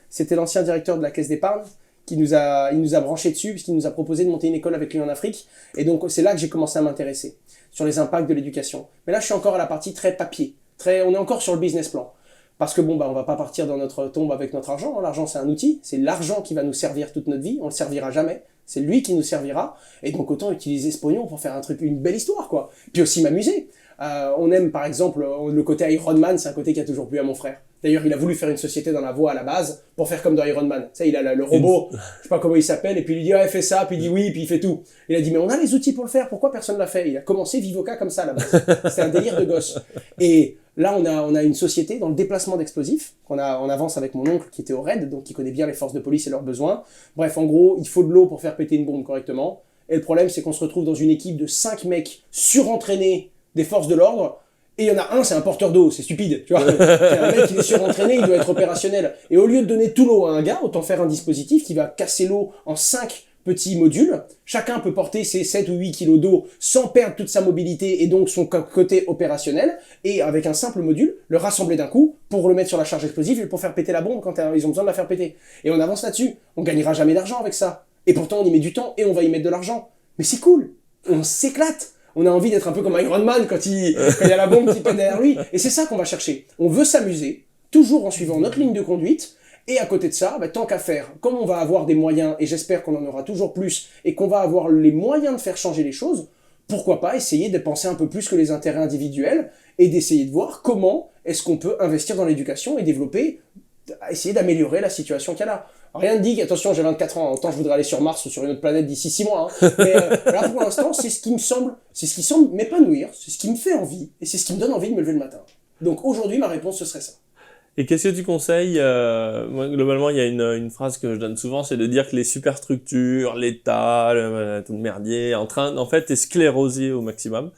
c'était l'ancien directeur de la Caisse d'épargne il nous a branché dessus puisqu'il nous a proposé de monter une école avec lui en Afrique. Et donc, c'est là que j'ai commencé à m'intéresser sur les impacts de l'éducation. Mais là, je suis encore à la partie très papier. On est encore sur le business plan. Parce que on va pas partir dans notre tombe avec notre argent. L'argent, c'est un outil. C'est l'argent qui va nous servir toute notre vie. On le servira jamais. C'est lui qui nous servira. Et donc, autant utiliser ce pognon pour faire une belle histoire, quoi. Puis aussi m'amuser. On aime, par exemple, le côté Iron Man. C'est un côté qui a toujours plu à mon frère. D'ailleurs, il a voulu faire une société dans la voie à la base pour faire comme dans Iron Man. Tu sais, il a le robot, je sais pas comment il s'appelle, et puis il lui dit, ah, fais ça, puis il dit oui, puis il fait tout. Il a dit, mais on a les outils pour le faire, pourquoi personne l'a fait? Il a commencé Vivoca comme ça, à la base. C'est un délire de gosse. Et là, on a une société dans le déplacement d'explosifs, on avance avec mon oncle qui était au RAID, donc qui connaît bien les forces de police et leurs besoins. Bref, en gros, il faut de l'eau pour faire péter une bombe correctement. Et le problème, c'est qu'on se retrouve dans une équipe de 5 mecs surentraînés des forces de l'ordre. Et il y en a un, c'est un porteur d'eau, c'est stupide, tu vois. C'est un mec qui est surentraîné, il doit être opérationnel. Et au lieu de donner tout l'eau à un gars, autant faire un dispositif qui va casser l'eau en 5 petits modules. Chacun peut porter ses 7 ou 8 kilos d'eau sans perdre toute sa mobilité et donc son côté opérationnel. Et avec un simple module, le rassembler d'un coup pour le mettre sur la charge explosive et pour faire péter la bombe quand ils ont besoin de la faire péter. Et on avance là-dessus. On gagnera jamais d'argent avec ça. Et pourtant, on y met du temps et on va y mettre de l'argent. Mais c'est cool. On s'éclate. On a envie d'être un peu comme Iron Man quand il y a la bombe qui pète derrière lui. Et c'est ça qu'on va chercher. On veut s'amuser, toujours en suivant notre ligne de conduite. Et à côté de ça, tant qu'à faire, comme on va avoir des moyens, et j'espère qu'on en aura toujours plus, et qu'on va avoir les moyens de faire changer les choses, pourquoi pas essayer de penser un peu plus que les intérêts individuels, et d'essayer de voir comment est-ce qu'on peut investir dans l'éducation et développer, essayer d'améliorer la situation qu'il y a là. Rien ne dit qu'attention, j'ai 24 ans, en temps je voudrais aller sur Mars ou sur une autre planète d'ici 6 mois. Mais là pour l'instant, c'est ce qui semble m'épanouir, c'est ce qui me fait envie, et c'est ce qui me donne envie de me lever le matin. Donc aujourd'hui, ma réponse, ce serait ça. Et qu'est-ce que tu conseilles moi, globalement, il y a une phrase que je donne souvent, c'est de dire que les superstructures, l'État, tout le merdier, en fait, est sclérosé au maximum,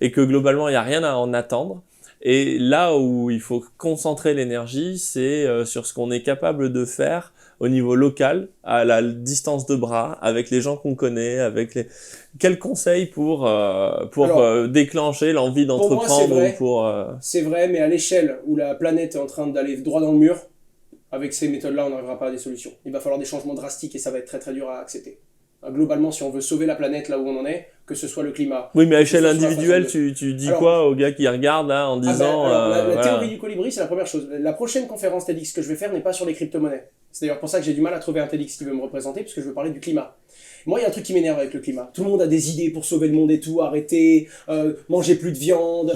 et que globalement, il n'y a rien à en attendre. Et là où il faut concentrer l'énergie, c'est sur ce qu'on est capable de faire au niveau local, à la distance de bras, avec les gens qu'on connaît, Quels conseils pour déclencher l'envie d'entreprendre C'est vrai, mais à l'échelle où la planète est en train d'aller droit dans le mur, avec ces méthodes-là, on n'arrivera pas à des solutions. Il va falloir des changements drastiques et ça va être très très dur à accepter. Globalement, si on veut sauver la planète là où on en est, que ce soit le climat... Oui, mais à échelle individuelle, tu dis quoi aux gars qui regardent là, en disant... la théorie du colibri, c'est la première chose. La prochaine conférence TEDx que je vais faire n'est pas sur les crypto-monnaies. C'est d'ailleurs pour ça que j'ai du mal à trouver un TEDx qui veut me représenter, parce que je veux parler du climat. Moi, il y a un truc qui m'énerve avec le climat. Tout le monde a des idées pour sauver le monde et tout, arrêter, manger plus de viande,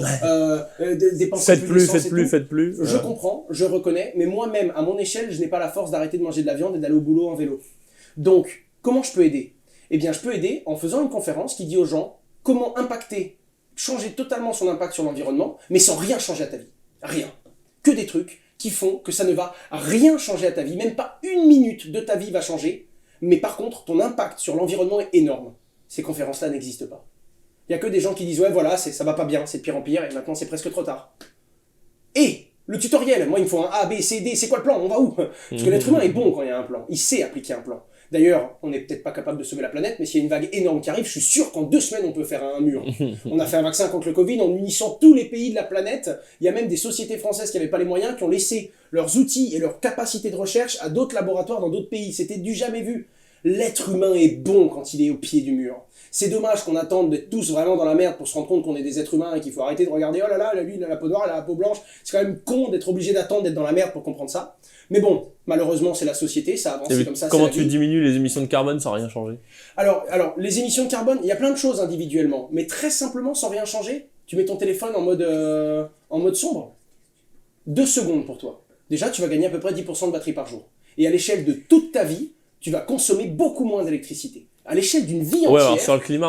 dépenser faites plus. Je comprends, je reconnais, mais moi-même, à mon échelle, je n'ai pas la force d'arrêter de manger de la viande et d'aller au boulot en vélo. Donc, comment je peux aider ? Eh bien, je peux aider en faisant une conférence qui dit aux gens comment changer totalement son impact sur l'environnement, mais sans rien changer à ta vie. Rien. Que des trucs qui font que ça ne va rien changer à ta vie, même pas une minute de ta vie va changer, mais par contre, ton impact sur l'environnement est énorme. Ces conférences-là n'existent pas. Il y a que des gens qui disent « Ouais, voilà, ça va pas bien, c'est de pire en pire, et maintenant c'est presque trop tard. » Et le tutoriel, moi il me faut un A, B, C, D, c'est quoi le plan? On va où? Parce que l'être humain est bon quand il y a un plan, il sait appliquer un plan. D'ailleurs, on n'est peut-être pas capable de sauver la planète, mais s'il y a une vague énorme qui arrive, je suis sûr qu'en 2 semaines, on peut faire un mur. On a fait un vaccin contre le Covid en unissant tous les pays de la planète. Il y a même des sociétés françaises qui n'avaient pas les moyens, qui ont laissé leurs outils et leurs capacités de recherche à d'autres laboratoires dans d'autres pays. C'était du jamais vu. L'être humain est bon quand il est au pied du mur. C'est dommage qu'on attende d'être tous vraiment dans la merde pour se rendre compte qu'on est des êtres humains et qu'il faut arrêter de regarder « Oh là là, lui, il a la peau noire, il a la peau blanche ». C'est quand même con d'être obligé d'attendre d'être dans la merde pour comprendre ça. Mais bon, malheureusement, c'est la société, ça avance comme ça. Comment tu diminues les émissions de carbone sans rien changer? Alors, les émissions de carbone, il y a plein de choses individuellement, mais très simplement, sans rien changer, tu mets ton téléphone en mode sombre. 2 secondes pour toi. Déjà, tu vas gagner à peu près 10% de batterie par jour. Et à l'échelle de toute ta vie, tu vas consommer beaucoup moins d'électricité. À l'échelle d'une vie entière... Ouais, alors sur le climat,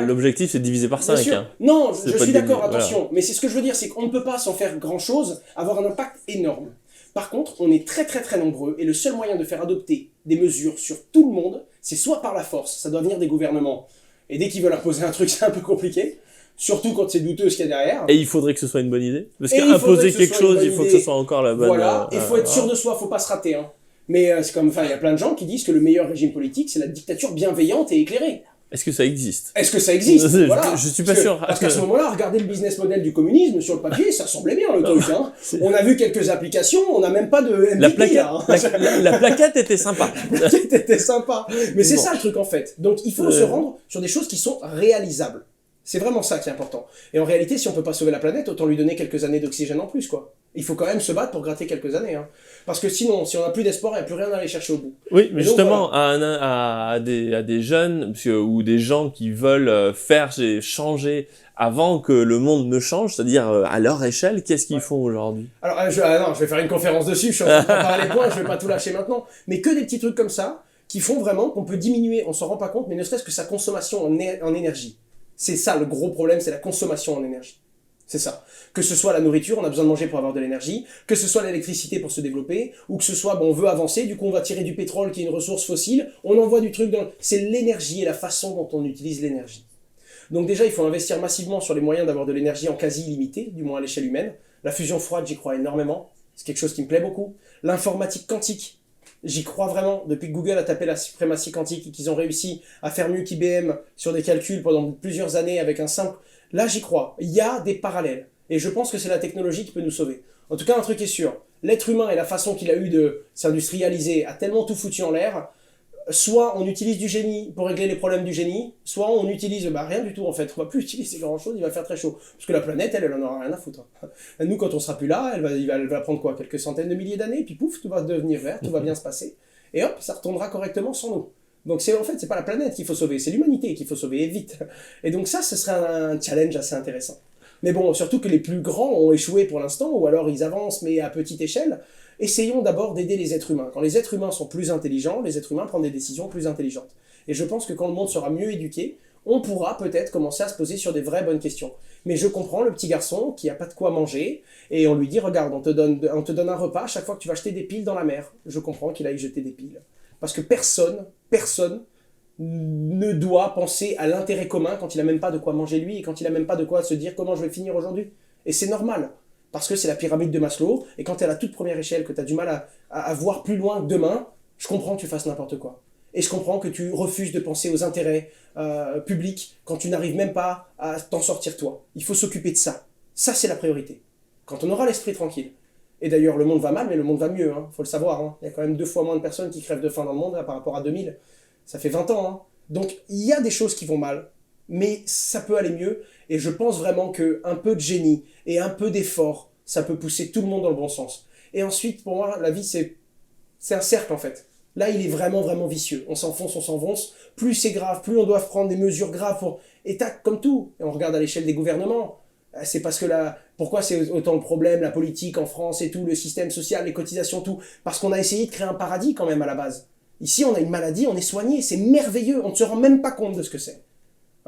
l'objectif c'est de diviser par 5. Hein. Non, je suis d'accord, attention. Voilà. Mais c'est ce que je veux dire, c'est qu'on ne peut pas, sans faire grand-chose, avoir un impact énorme. Par contre, on est très très très nombreux, et le seul moyen de faire adopter des mesures sur tout le monde, c'est soit par la force, ça doit venir des gouvernements, et dès qu'ils veulent imposer un truc, c'est un peu compliqué, surtout quand c'est douteux ce qu'il y a derrière. Et il faudrait que ce soit une bonne idée. Parce Et il faudrait qu'imposer que ce quelque soit une chose, bonne il faut que idée. ce soit encore la bonne. Voilà, il faut être sûr de soi, faut pas se rater. Hein. Mais c'est comme, enfin, il y a plein de gens qui disent que le meilleur régime politique, c'est la dictature bienveillante et éclairée. Est-ce que ça existe? Est-ce que ça existe? Voilà. Je suis pas sûr. Parce qu'à ce moment-là, regardez le business model du communisme sur le papier, ça semblait bien le truc. Hein. On a vu quelques applications, on n'a même pas de MVP La plaquette, là. Hein. la plaquette était sympa. La plaquette était sympa. Mais c'est Bon. ça le truc en fait. Donc il faut se rendre sur des choses qui sont réalisables. C'est vraiment ça qui est important. Et en réalité, si on peut pas sauver la planète, autant lui donner quelques années d'oxygène en plus, quoi. Il faut quand même se battre pour gratter quelques années. Hein. Parce que sinon, si on n'a plus d'espoir, il n'y a plus rien à aller chercher au bout. Oui, mais Et donc, justement, à des jeunes ou des gens qui veulent changer avant que le monde ne change, c'est-à-dire à leur échelle, qu'est-ce qu'ils font aujourd'hui? Alors, non, je vais faire une conférence dessus, je suis en train de préparer les points, je vais pas tout lâcher maintenant. Mais que des petits trucs comme ça, qui font vraiment qu'on peut diminuer, on s'en rend pas compte, mais ne serait-ce que sa consommation en énergie. C'est ça le gros problème, c'est la consommation en énergie. C'est ça. Que ce soit la nourriture, on a besoin de manger pour avoir de l'énergie, que ce soit l'électricité pour se développer, ou que ce soit, bon, on veut avancer, du coup on va tirer du pétrole qui est une ressource fossile, on envoie du truc dans... C'est l'énergie et la façon dont on utilise l'énergie. Donc déjà, il faut investir massivement sur les moyens d'avoir de l'énergie en quasi illimité, du moins à l'échelle humaine. La fusion froide, j'y crois énormément. C'est quelque chose qui me plaît beaucoup. L'informatique quantique, j'y crois vraiment. Depuis que Google a tapé la suprématie quantique et qu'ils ont réussi à faire mieux qu'IBM sur des calculs pendant plusieurs années avec un simple... Là, j'y crois. Il y a des parallèles. Et je pense que c'est la technologie qui peut nous sauver. En tout cas, un truc est sûr. L'être humain et la façon qu'il a eu de s'industrialiser a tellement tout foutu en l'air. Soit on utilise du génie pour régler les problèmes du génie, soit on utilise rien du tout en fait. On va plus utiliser grand chose, il va faire très chaud. Parce que la planète, elle en aura rien à foutre. Nous, quand on sera plus là, elle va prendre quoi? Quelques centaines de milliers d'années, puis pouf, tout va devenir vert, tout va bien se passer. Et hop, ça retournera correctement sans nous. Donc en fait, c'est pas la planète qu'il faut sauver, c'est l'humanité qu'il faut sauver, et vite. Et donc ça, ce serait un challenge assez intéressant. Mais bon, surtout que les plus grands ont échoué pour l'instant, ou alors ils avancent, mais à petite échelle. Essayons d'abord d'aider les êtres humains. Quand les êtres humains sont plus intelligents, les êtres humains prennent des décisions plus intelligentes. Et je pense que quand le monde sera mieux éduqué, on pourra peut-être commencer à se poser sur des vraies bonnes questions. Mais je comprends le petit garçon qui n'a pas de quoi manger, et on lui dit, regarde, on te donne un repas à chaque fois que tu vas jeter des piles dans la mer. Je comprends qu'il aille jeter des piles. Parce que personne ne doit penser à l'intérêt commun quand il n'a même pas de quoi manger lui, et quand il n'a même pas de quoi se dire comment je vais finir aujourd'hui. Et c'est normal. Parce que c'est la pyramide de Maslow, et quand tu es à la toute première échelle, que tu as du mal à voir plus loin que demain, je comprends que tu fasses n'importe quoi. Et je comprends que tu refuses de penser aux intérêts publics quand tu n'arrives même pas à t'en sortir toi. Il faut s'occuper de ça. Ça, c'est la priorité. Quand on aura l'esprit tranquille. Et d'ailleurs, le monde va mal, mais le monde va mieux, hein, faut le savoir. Hein. Il y a quand même 2 fois moins de personnes qui crèvent de faim dans le monde là, par rapport à 2000. Ça fait 20 ans. Hein. Donc, il y a des choses qui vont mal, mais ça peut aller mieux. Et je pense vraiment qu'un peu de génie et un peu d'effort, ça peut pousser tout le monde dans le bon sens. Et ensuite, pour moi, la vie, c'est un cercle, en fait. Là, il est vraiment, vraiment vicieux. On s'enfonce. Plus c'est grave, plus on doit prendre des mesures graves pour... Et tac, comme tout. Et on regarde à l'échelle des gouvernements. C'est parce que pourquoi c'est autant le problème, la politique en France et tout, le système social, les cotisations, tout. Parce qu'on a essayé de créer un paradis quand même à la base. Ici, on a une maladie, on est soigné, c'est merveilleux. On ne se rend même pas compte de ce que c'est.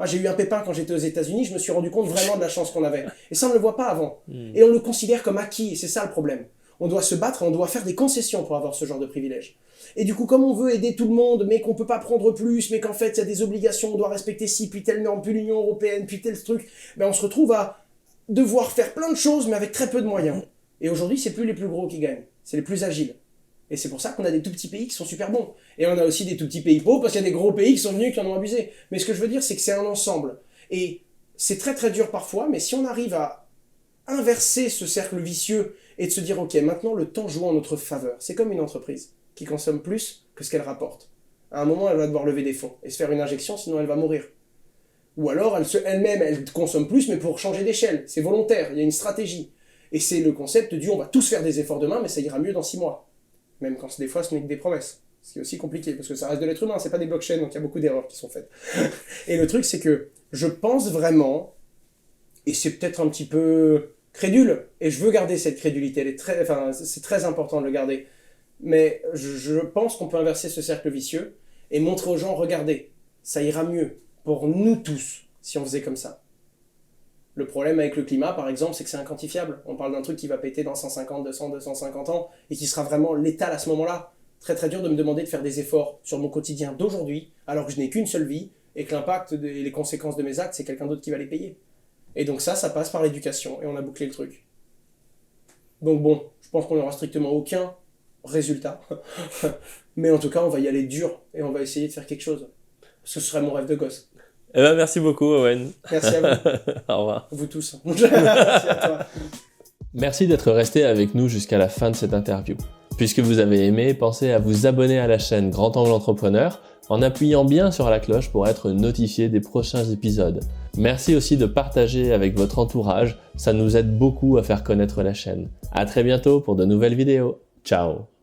J'ai eu un pépin quand j'étais aux États-Unis, je me suis rendu compte vraiment de la chance qu'on avait. Et ça, on ne le voit pas avant. Et on le considère comme acquis, et c'est ça le problème. On doit se battre, on doit faire des concessions pour avoir ce genre de privilège. Et du coup, comme on veut aider tout le monde, mais qu'on peut pas prendre plus, mais qu'en fait, il y a des obligations, on doit respecter ci, puis telle norme, puis l'Union Européenne, puis tel truc, on se retrouve à devoir faire plein de choses, mais avec très peu de moyens. Et aujourd'hui, c'est plus les plus gros qui gagnent, c'est les plus agiles. Et c'est pour ça qu'on a des tout petits pays qui sont super bons. Et on a aussi des tout petits pays pauvres, parce qu'il y a des gros pays qui sont venus et qui en ont abusé. Mais ce que je veux dire, c'est que c'est un ensemble. Et c'est très très dur parfois, mais si on arrive à inverser ce cercle vicieux et de se dire, ok, maintenant le temps joue en notre faveur. C'est comme une entreprise qui consomme plus que ce qu'elle rapporte. À un moment, elle va devoir lever des fonds et se faire une injection, sinon elle va mourir. Ou alors, elle-même, elle consomme plus, mais pour changer d'échelle. C'est volontaire, il y a une stratégie. Et c'est le concept du, on va tous faire des efforts demain, mais ça ira mieux dans 6 mois. Même quand des fois ce n'est que des promesses. Ce qui est aussi compliqué, parce que ça reste de l'être humain, c'est pas des blockchains, donc il y a beaucoup d'erreurs qui sont faites. Et le truc, c'est que je pense vraiment, et c'est peut-être un petit peu crédule, et je veux garder cette crédulité, c'est très important de le garder, mais je pense qu'on peut inverser ce cercle vicieux, et montrer aux gens, regardez, ça ira mieux pour nous tous, si on faisait comme ça. Le problème avec le climat, par exemple, c'est que c'est inquantifiable. On parle d'un truc qui va péter dans 150, 200, 250 ans, et qui sera vraiment létal à ce moment-là. Très très dur de me demander de faire des efforts sur mon quotidien d'aujourd'hui, alors que je n'ai qu'une seule vie, et que l'impact et les conséquences de mes actes, c'est quelqu'un d'autre qui va les payer. Et donc ça passe par l'éducation, et on a bouclé le truc. Donc bon, je pense qu'on n'aura strictement aucun résultat. Mais en tout cas, on va y aller dur, et on va essayer de faire quelque chose. Parce que ce serait mon rêve de gosse. Eh ben, merci beaucoup, Owen. Merci à vous. Au revoir. Vous tous. Merci à toi. Merci d'être resté avec nous jusqu'à la fin de cette interview. Puisque vous avez aimé, pensez à vous abonner à la chaîne Grand Angle Entrepreneur en appuyant bien sur la cloche pour être notifié des prochains épisodes. Merci aussi de partager avec votre entourage, ça nous aide beaucoup à faire connaître la chaîne. À très bientôt pour de nouvelles vidéos. Ciao.